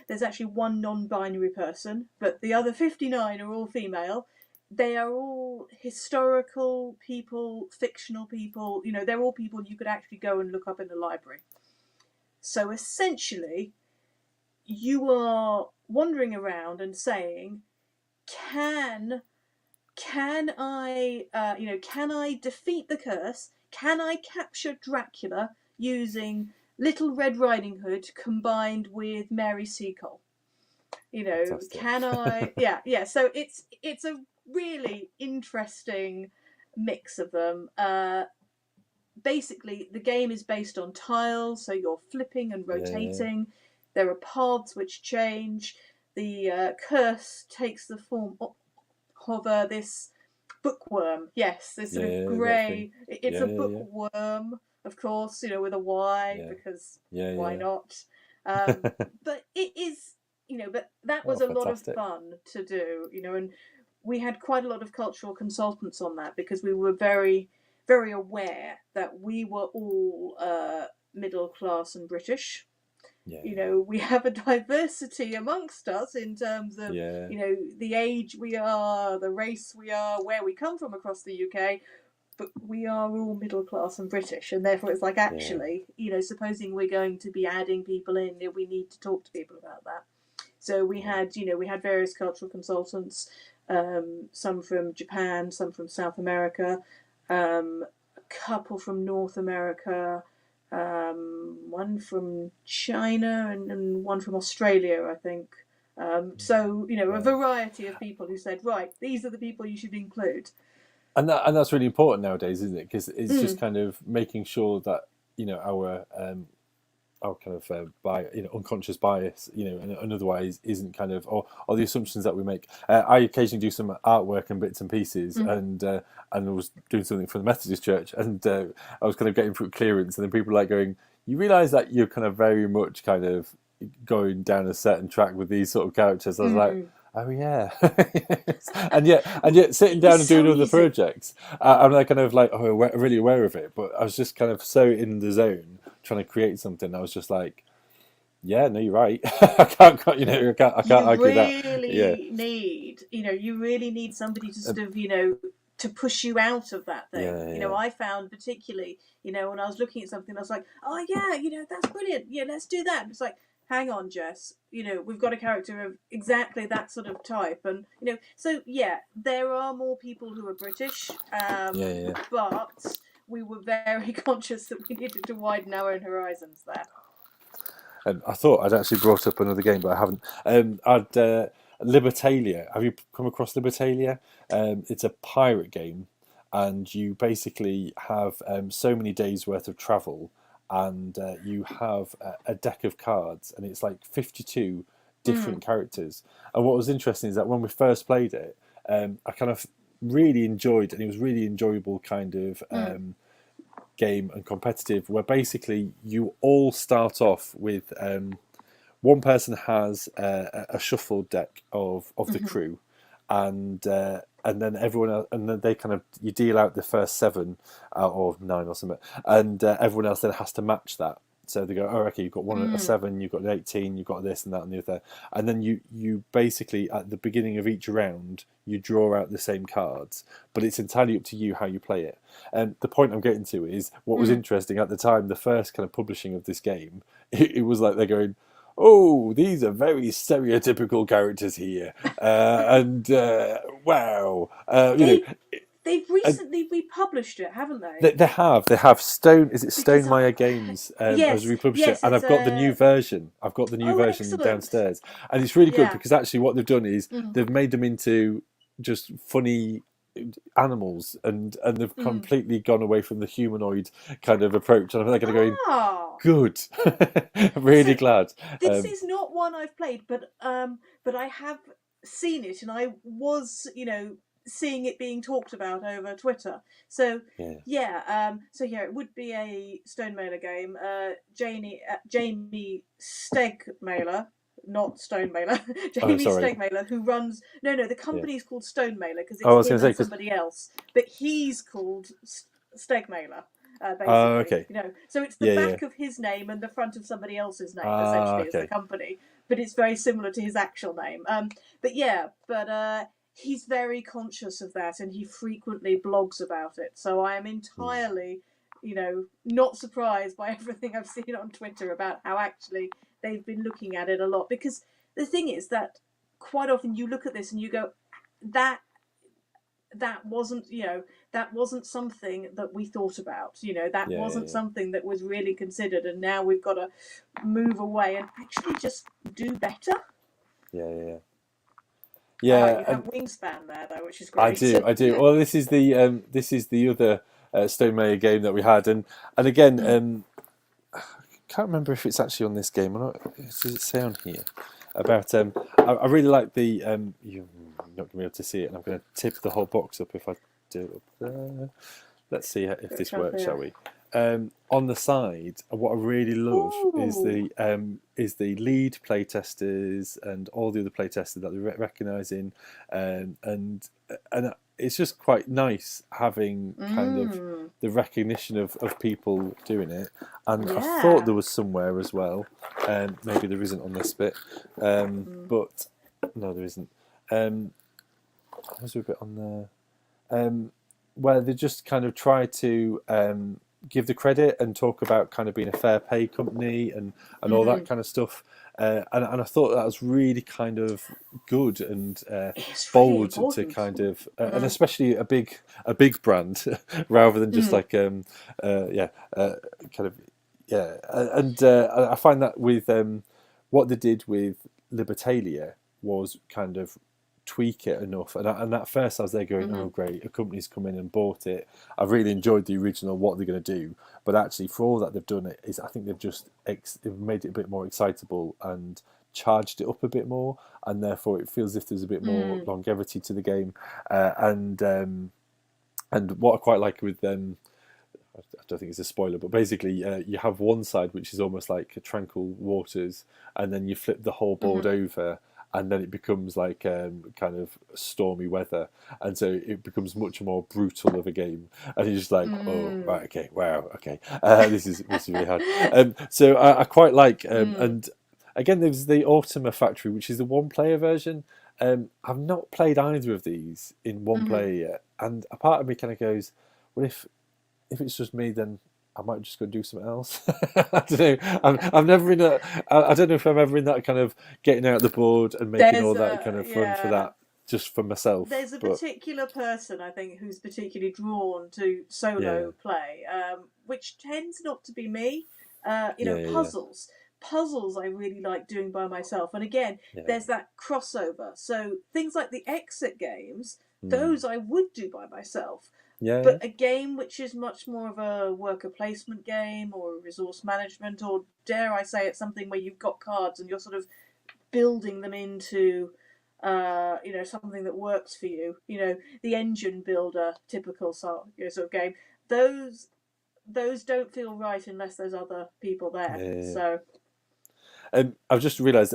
there's actually one non-binary person, but the other 59 are all female. They are all historical people, fictional people. You know, they're all people you could actually go and look up in the library. So essentially, you are wandering around and saying, can I, can I defeat the curse? Can I capture Dracula using Little Red Riding Hood combined with Mary Seacole? You know, Fantastic. can I? Yeah. So it's a really interesting mix of them. Basically, the game is based on tiles, so you're flipping and rotating. There are paths which change. The curse takes the form of this bookworm. Yes, this sort of grey. It's a bookworm, of course, you know, with a Y, because why not? But it is, you know, but that was a lot of fun to do, you know, and we had quite a lot of cultural consultants on that because we were very, very aware that we were all middle class and British. You know, we have a diversity amongst us in terms of, you know, the age we are, the race we are, where we come from across the UK, but we are all middle class and British, and therefore it's like, actually, you know, supposing we're going to be adding people in, we need to talk to people about that. So we had, you know, we had various cultural consultants, some from Japan, some from South America, a couple from North America, one from China and one from Australia, I think. So, you know, a variety of people who said, right, these are the people you should include. And that's really important nowadays, isn't it? Because it's just kind of making sure that, you know, our kind of unconscious bias, you know, and otherwise isn't kind of, or the assumptions that we make. I occasionally do some artwork and bits and pieces, and I was doing something for the Methodist Church, and I was kind of getting through clearance, and then people were like going, "You realise that you're kind of very much kind of going down a certain track with these sort of characters." I was like, oh yeah. and yet sitting down and doing other projects, I'm like kind of like, really aware of it, but I was just kind of so in the zone trying to create something. I was just like, yeah, no, you're right. I can't argue that. You really need somebody to sort of, you know, to push you out of that thing. You know, I found particularly, you know, when I was looking at something, I was like, oh yeah, you know, that's brilliant. Yeah, let's do that. And it's like, hang on, Jess, you know, we've got a character of exactly that sort of type. And, you know, so yeah, there are more people who are British, but we were very conscious that we needed to widen our own horizons there. And I thought I'd actually brought up another game, but I haven't. Libertalia. Have you come across Libertalia? It's a pirate game, and you basically have so many days worth of travel, and you have a deck of cards, and it's like 52 different characters. And what was interesting is that when we first played it, I kind of really enjoyed, and it was really enjoyable kind of game and competitive, where basically you all start off with one person has a shuffled deck of the crew, and then everyone else, and then they kind of, you deal out the first 7 or 9 or something, and everyone else then has to match that. So they go, oh, okay, you've got a 7, you've got an 18, you've got this and that and the other. And then you basically, at the beginning of each round, you draw out the same cards, but it's entirely up to you how you play it. And the point I'm getting to is, what was interesting at the time, the first kind of publishing of this game, it was like they're going, oh, these are very stereotypical characters here. Wow. They've recently republished it, haven't they? They have Stone. Is it Stonemaier Games has republished it, and I've got the new version. I've got the new version excellent. Downstairs, and it's really good because actually what they've done is they've made them into just funny animals, and they've completely gone away from the humanoid kind of approach. And I'm going to go, good. I'm really glad. This is not one I've played, but I have seen it, and I was, you know, seeing it being talked about over Twitter. So it would be a Stonemailer game. Jamie Stegmailer, not Stonemailer. Jamie Stegmailer, who runs the company's called Stonemailer because it's him and somebody else, but he's called Stegmailer. Basically, you know, so it's the back of his name and the front of somebody else's name, essentially, as the company. but it's very similar to his actual name. But he's very conscious of that, and he frequently blogs about it. So I am entirely, not surprised by everything I've seen on Twitter about how actually they've been looking at it a lot. Because the thing is that quite often you look at this and you go, that that wasn't something that we thought about. That wasn't something that was really considered, and now we've got to move away and actually just do better. Yeah. You have Wingspan there though, which is great. I do. Well, this is the other Stone game that we had, and again, I can't remember if it's actually on this game or not. Does it say on here about? I really like the. You're not going to be able to see it, and I'm going to tip the whole box up if I do it up there. Let's see if this works, shall we? On the side, what I really love is the lead playtesters and all the other playtesters that they're recognising, and it's just quite nice having kind of the recognition of people doing it. And I thought there was somewhere as well, maybe there isn't on this bit, but no, there isn't. Was there a bit on there where they just kind of try to give the credit and talk about kind of being a fair pay company and all that kind of stuff, and I thought that was really kind of good and bold really to kind of and especially a big brand rather than just like kind of and I find that with what they did with Libertalia was kind of tweak it enough, and at first I was there going, oh great, a company's come in and bought it. I really enjoyed the original, what they're going to do, but actually for all that they've done it is I think they've just they've made it a bit more excitable and charged it up a bit more, and therefore it feels as if there's a bit more longevity to the game, and what I quite like with them, I don't think it's a spoiler, but basically you have one side which is almost like tranquil waters, and then you flip the whole board over, and then it becomes like kind of stormy weather, and so it becomes much more brutal of a game, and you're just like, oh right, okay, wow, okay, this is really hard. So I quite like, and again there's the Ultima Factory, which is the one-player version. I've not played either of these in one player yet, and a part of me kind of goes, well, if it's just me, then I might just go do something else. I don't know. I'm never in a. I don't know if I'm ever in that kind of getting out the board and making all that kind of fun for that, just for myself. There's a particular person I think who's particularly drawn to solo play, which tends not to be me. Puzzles. Puzzles I really like doing by myself, and again, there's that crossover. So things like the exit games, those I would do by myself. But a game which is much more of a worker placement game or a resource management, or dare I say it, something where you've got cards and you're sort of building them into something that works for you. The engine builder, typical sort of game. Those don't feel right unless there's other people there. So I've just realised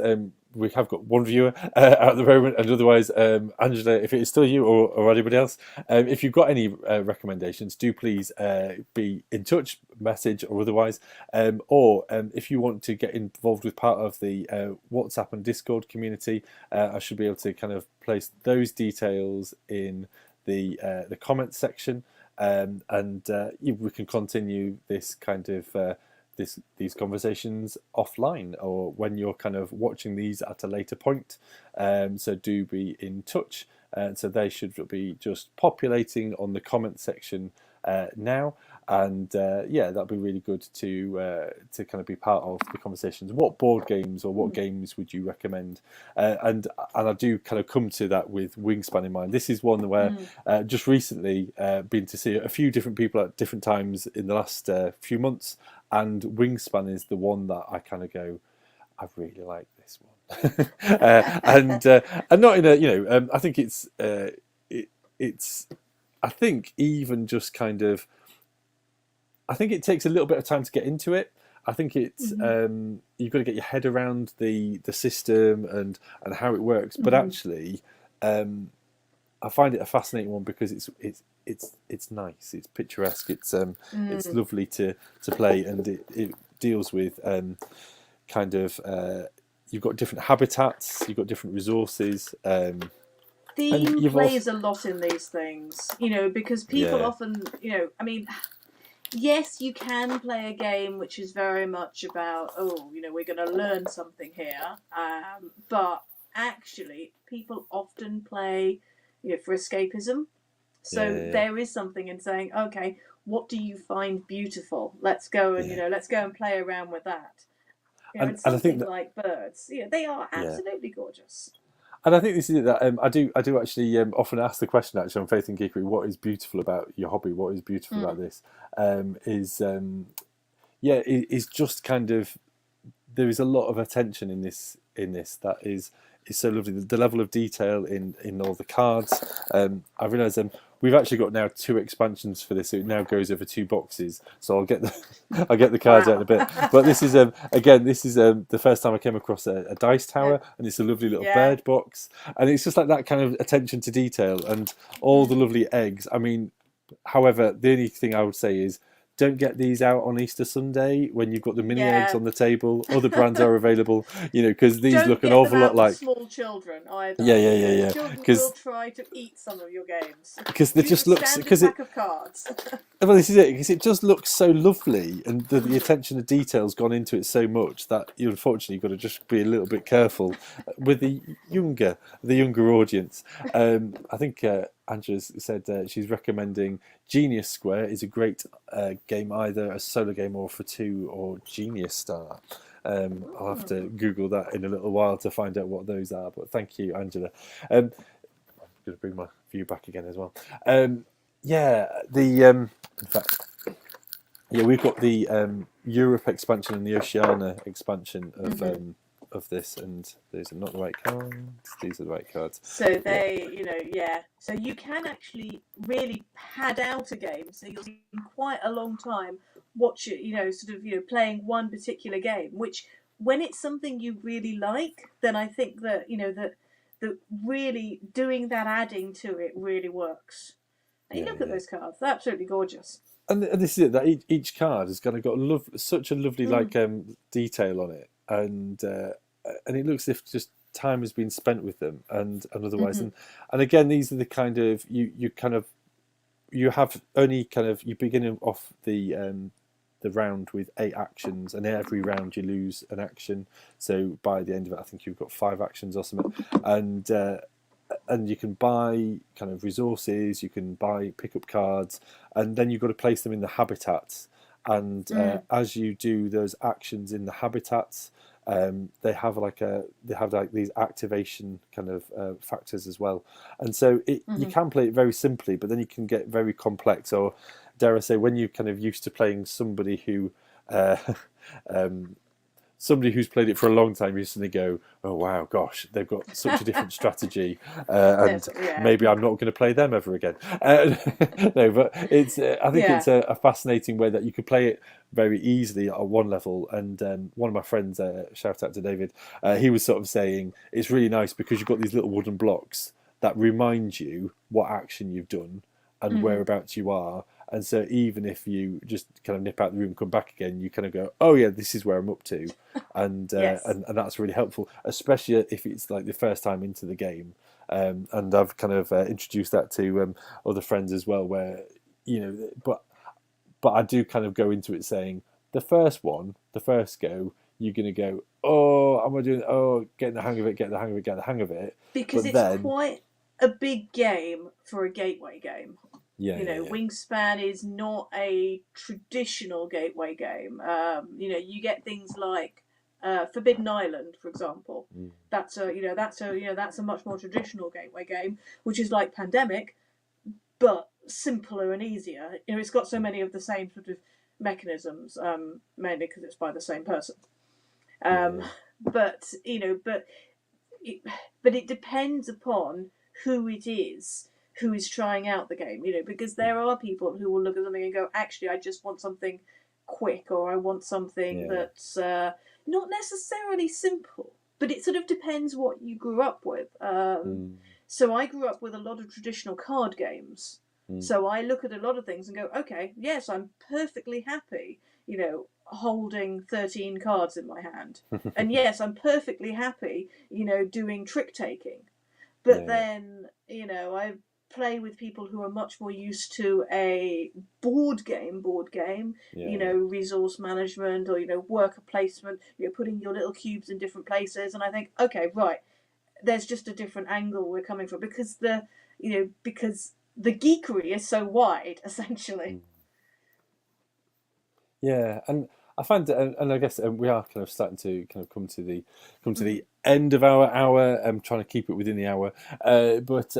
we have got one viewer at the moment, and otherwise, Angela, if it is still you or anybody else, if you've got any recommendations, do please be in touch, message or otherwise, or if you want to get involved with part of the WhatsApp and Discord community, I should be able to kind of place those details in the comments section, and we can continue this kind of these conversations offline or when you're kind of watching these at a later point. So do be in touch. So they should be just populating on the comment section now. And that'd be really good to kind of be part of the conversations. What board games or what games would you recommend? And I do kind of come to that with Wingspan in mind. This is one where just recently been to see a few different people at different times in the last few months, and Wingspan is the one that I kind of go, I really like this one, and not in a I think it's I think even just kind of. I think it takes a little bit of time to get into it. I think it's you've got to get your head around the system and how it works. But actually, I find it a fascinating one because it's nice, it's picturesque, it's lovely to play, and it deals with kind of you've got different habitats, you've got different resources, and Theme you've also plays a lot in these things, because people yeah often, I mean, yes, you can play a game which is very much about, we're going to learn something here, but actually, people often play, for escapism. yeah So yeah yeah there is something in saying, okay, what do you find beautiful? Let's go and yeah. let's go and play around with that. And And I think something that like birds, they are yeah. absolutely gorgeous. And I think this is it that I do actually often ask the question actually on Faith and Geekery, what is beautiful about your hobby? What is beautiful about Mm. this? Is yeah, is just kind of there is a lot of attention in this that is so lovely. The level of detail in all the cards. I realise we've actually got now 2 expansions for this. So it now goes over 2 boxes. So I'll get the I'll get the cards out in Wow. a bit. But this is again this is the first time I came across a dice Yeah. tower, and it's a lovely little Yeah. bird box, and it's just like that kind of attention to detail and all the Mm. lovely eggs. I mean, however, the only thing I would say is don't get these out on Easter Sunday when you've got the mini eggs Yeah. on the table. Other brands are available, because these Don't look an get them awful lot out to like small children yeah, either. yeah, yeah, yeah. Children will Because try to eat some of your games. they Use a just looks standard because it pack of cards. well this is it because it just looks so lovely and the Mm. attention to detail's gone into it so much that you unfortunately got to just be a little bit careful with the younger audience. I think Angela said she's recommending Genius Square is a great game, either a solo game or for 2 or Genius Star. I'll have to Mm. Google that in a little while to find out what those are. But thank you, Angela. I'm going to bring my view back again as well. Yeah, in fact, yeah, we've got the Europe expansion and the Oceania expansion Hmm. of this, and these are not the right cards. These are the right cards. So Yeah, they, yeah. So you can actually really pad out a game, so you'll spend quite a long time watch it, sort of, playing one particular game. Which, when it's something you really like, then I think that that really doing that adding to it really works. And you yeah, look at yeah. those cards; they're absolutely gorgeous. And this is it. That each card has kind of got such a lovely Mm. like detail on it, and it looks as if just time has been spent with them, and otherwise, Hmm. and again, these are the kind of you kind of you have only kind of you begin off the round with 8 actions, and every round you lose an action. So by the end of it, I think you've got 5 actions or something, and you can buy kind of resources, you can pick up cards, and then you've got to place them in the habitats. And Mm. as you do those actions in the habitats, they have like these activation kind of factors as well. And so you Hmm. can play it very simply, but then you can get very complex. Or dare I say, when you're kind of used to playing uh, um, somebody who's played it for a long time, you suddenly go, "Oh wow, gosh, they've got such a different strategy, and Yeah. maybe I'm not going to play them ever again." No, but it's I think Yeah. it's a fascinating way that you could play it very easily at one level. And one of my friends, shout out to David, he was sort of saying it's really nice because you've got these little wooden blocks that remind you what action you've done and Hmm. whereabouts you are. And so even if you just kind of nip out the room, come back again, you kind of go, "Oh yeah, this is where I'm up to," and Yes. that's really helpful, especially if it's like the first time into the game. And I've kind of introduced that to other friends as well, where but I do kind of go into it saying the first go, you're gonna go, "Oh, am I doing? Oh, getting the hang of it, get the hang of it, get the hang of it." Because But it's then, quite a big game for a gateway game. yeah, yeah, yeah, Wingspan is not a traditional gateway game. You get things like Forbidden Island, for example. mm, That's a much more traditional gateway game, which is like Pandemic, but simpler and easier. It's got so mm, many of the same sort of mechanisms, mainly because it's by the same person. yeah, Um, yeah, but it, but it depends upon who it is who is trying out the game, because mm, there are people who will look at something and go, actually, I just want something quick, or I want something yeah, that's not necessarily simple, but it sort of depends what you grew up with. mm, So I grew up with a lot of traditional card games. mm, So I look at a lot of things and go, okay, yes, I'm perfectly happy, holding 13 cards in my hand. And yes, I'm perfectly happy, doing trick taking. But Yeah, then, I play with people who are much more used to a board game, yeah, resource management or, worker placement, putting your little cubes in different places. And I think, okay, right, there's just a different angle we're coming from because because the geekery is so wide, essentially. mm. Yeah, and I find, and I guess we are kind of starting to kind of come to Mm, the end of our hour. I'm trying to keep it within the hour, but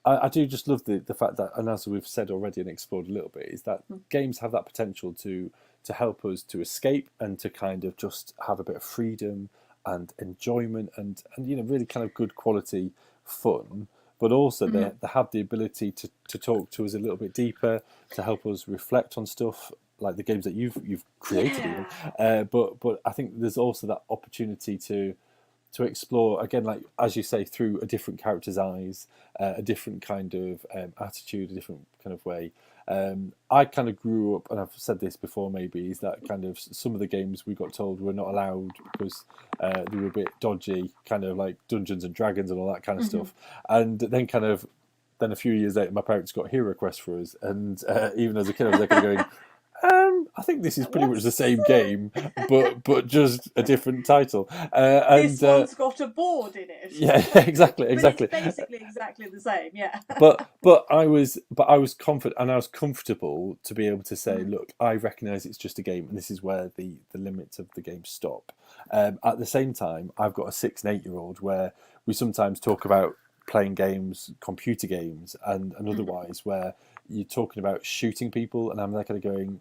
I do just love the fact that, and as we've said already and explored a little bit, is that mm, games have that potential to help us to escape and to kind of just have a bit of freedom and enjoyment and really kind of good quality fun. But also mm, they have the ability to talk to us a little bit deeper, to help us reflect on stuff like the games that you've created even. yeah. But I think there's also that opportunity to explore again, like as you say, through a different character's eyes, a different kind of attitude, a different kind of way. I kind of grew up, and I've said this before, maybe, is that kind of some of the games we got told were not allowed because they were a bit dodgy, kind of like Dungeons and Dragons and all that kind of Hmm. stuff. And then a few years later, my parents got Hero Quest for us, and even as a kid, I was like kind of going, I think this is pretty much the What's same game, but just a different title. this one's got a board in it? Yeah, exactly, But it's exactly. basically exactly the same, yeah. But I was confident and I was comfortable to be able to say, Mhm, look, I recognise it's just a game, and this is where the limits of the game stop. At the same time, I've got a 6 and 8 year old where we sometimes talk about playing games, computer games, and mhm, otherwise, where you're talking about shooting people, and I'm like kind of going,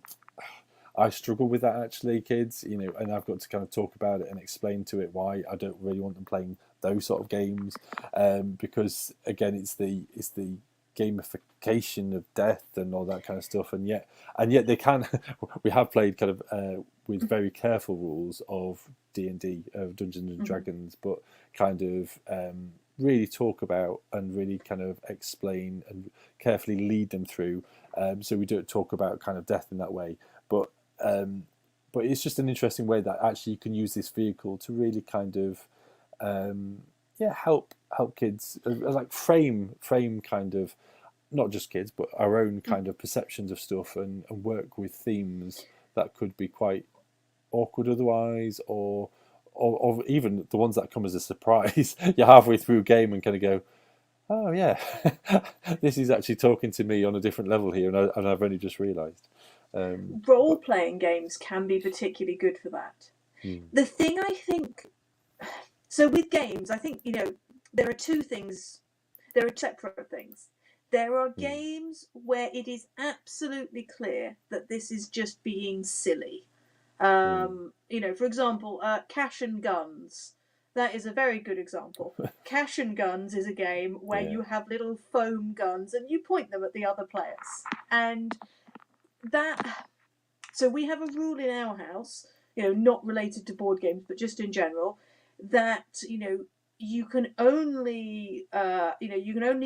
I struggle with that actually, kids, and I've got to kind of talk about it and explain to it why I don't really want them playing those sort of games, because again, it's the gamification of death and all that kind of stuff, and yet they can. We have played kind of with very careful rules of D&D, of Dungeons and mhm, Dragons, but kind of really talk about and really kind of explain and carefully lead them through. So we don't talk about kind of death in that way, but um, but it's just an interesting way that actually you can use this vehicle to really kind of help kids, like frame kind of not just kids but our own mhm. kind of perceptions of stuff, and work with themes that could be quite awkward otherwise, or even the ones that come as a surprise. You're halfway through a game and kind of go, oh yeah, this is actually talking to me on a different level here, and I've only just realised. Role But playing games can be particularly good for that. mm, The thing I think, so with games, I think, there are two things, there are separate things. There are mm, games where it is absolutely clear that this is just being silly. mm, For example, Cash and Guns. That is a very good example. Cash and Guns is a game where yeah, you have little foam guns and you point them at the other players. And that, so we have a rule in our house, not related to board games, but just in general, that you can only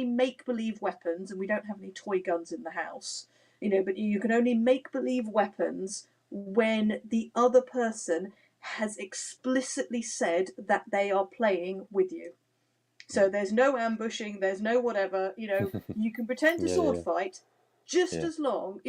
make believe weapons, and we don't have any toy guns in the house. But you can only make believe weapons when the other person has explicitly said that they are playing with you. So there's no ambushing, there's no whatever. You can pretend to yeah, sword yeah, fight just yeah. as long,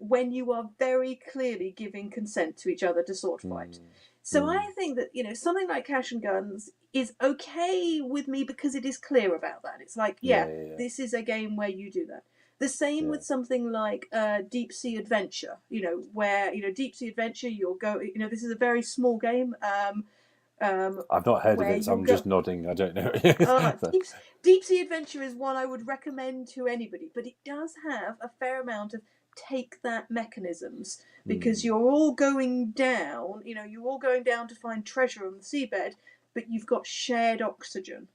when you are very clearly giving consent to each other to sword fight. Mm, So mm, I think that something like Cash and Guns is okay with me because it is clear about that. It's like, yeah, yeah, yeah, yeah, this is a game where you do that. The same yeah. with something like Deep Sea Adventure, where Deep Sea Adventure, you'll go. This is a very small game, I've not heard of where it, so you'll I'm go. just nodding. I don't know. So, Deep Sea Adventure is one I would recommend to anybody, but it does have a fair amount of take that mechanisms because mm, you're all going down to find treasure on the seabed, but you've got shared oxygen.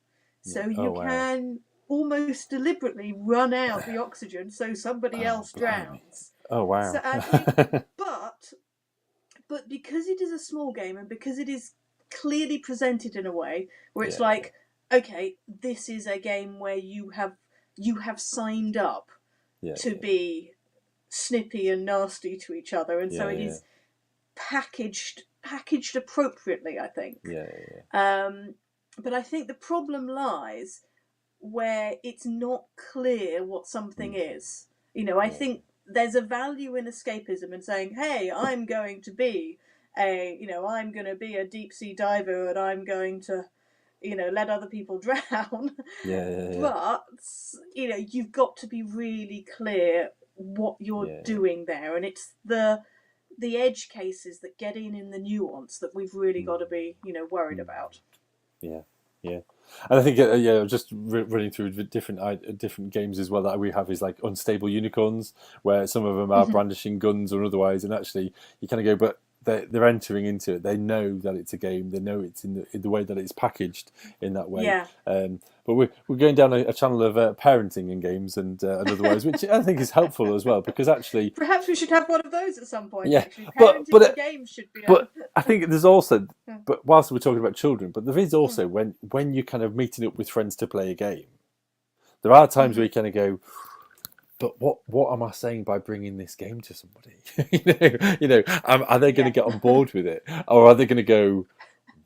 yeah. So you Oh wow. can almost deliberately run out the oxygen so somebody Oh else blimey. drowns. Oh So wow. but because it is a small game and because it is clearly presented in a way where it's Yeah, like, okay, this is a game where you have signed up yeah, to yeah, be snippy and nasty to each other, and so yeah, it yeah, is packaged appropriately, I think. Yeah. But I think the problem lies where it's not clear what something is. I think there's a value in escapism and saying, "Hey, I'm going to be a deep sea diver, and I'm going to, let other people drown." Yeah. But you've got to be really clear what you're Yeah. doing there, and it's the edge cases that get in the nuance that we've really got to be, worried about. Yeah. Yeah. And I think just running through different games as well that we have is like unstable unicorns, where some of them are brandishing guns or otherwise, and actually you kind of go, but they're entering into it. They know that it's a game. They know it's in the way that it's packaged in that way. Yeah. But we're going down a channel of parenting in games and otherwise, which I think is helpful as well, because actually, perhaps we should have one of those at some point. Yeah, actually, parenting in games should be. But I think there's also, but whilst we're talking about children, but there is also when you're kind of meeting up with friends to play a game, there are times where you kind of go, but what am I saying by bringing this game to somebody? Are they going to get on board with it, or are they going to go,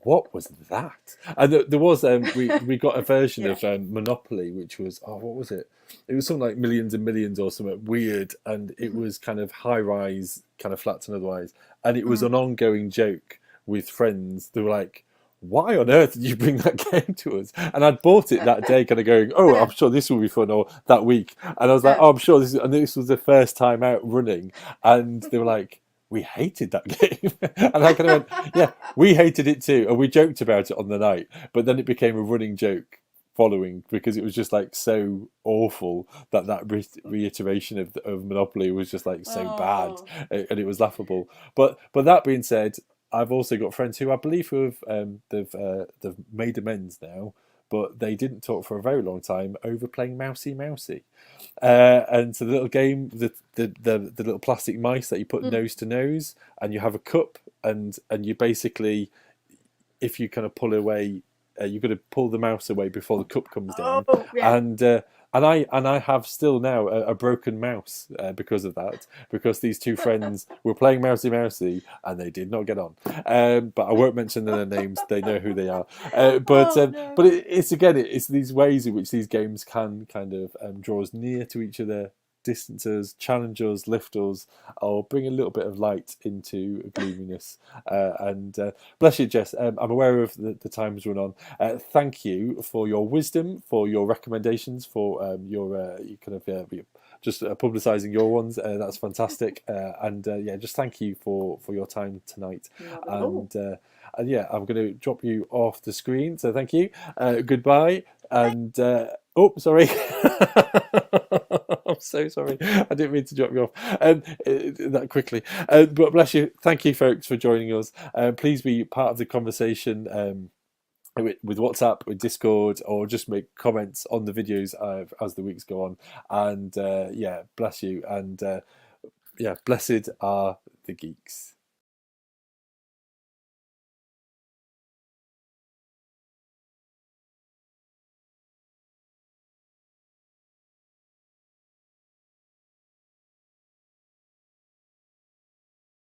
what was that? And there was we got a version of Monopoly, which was, what was it? It was something like Millions and Millions or something weird, and it was kind of high rise, kind of flats and otherwise, and it was an ongoing joke with friends. They were like, why on earth did you bring that game to us? And I'd bought it that day, kind of going, I'm sure this will be fun, or that week. And I was like, I'm sure this is, and this was the first time out running. And they were like, we hated that game. And I kind of went, yeah, we hated it too. And we joked about it on the night. But then it became a running joke following, because it was just like so awful that reiteration of Monopoly was just like so bad, and it was laughable. But that being said, I've also got friends who I believe they've made amends now, but they didn't talk for a very long time over playing Mousy Mousy. And so the little game, the little plastic mice that you put nose to nose, and you have a cup, and you basically, if you kind of pull away, you've got to pull the mouse away before the cup comes down. And I have still now a broken mouse because of that, because these two friends were playing Mousy Mousy and they did not get on. But I won't mention their names; they know who they are. But it's these ways in which these games can kind of draw us near to each other, distance us, challenge us, lift us, or bring a little bit of light into gloominess. And bless you, Jess. I'm aware of the time's run on. Thank you for your wisdom, for your recommendations, for your kind of just publicising your ones. That's fantastic. And just thank you for your time tonight. And yeah, I'm going to drop you off the screen. So thank you. Goodbye. And sorry. I'm so sorry. I didn't mean to drop you off that quickly. But bless you. Thank you, folks, for joining us. Please be part of the conversation with WhatsApp, with Discord, or just make comments on the videos as the weeks go on. And bless you. And blessed are the geeks.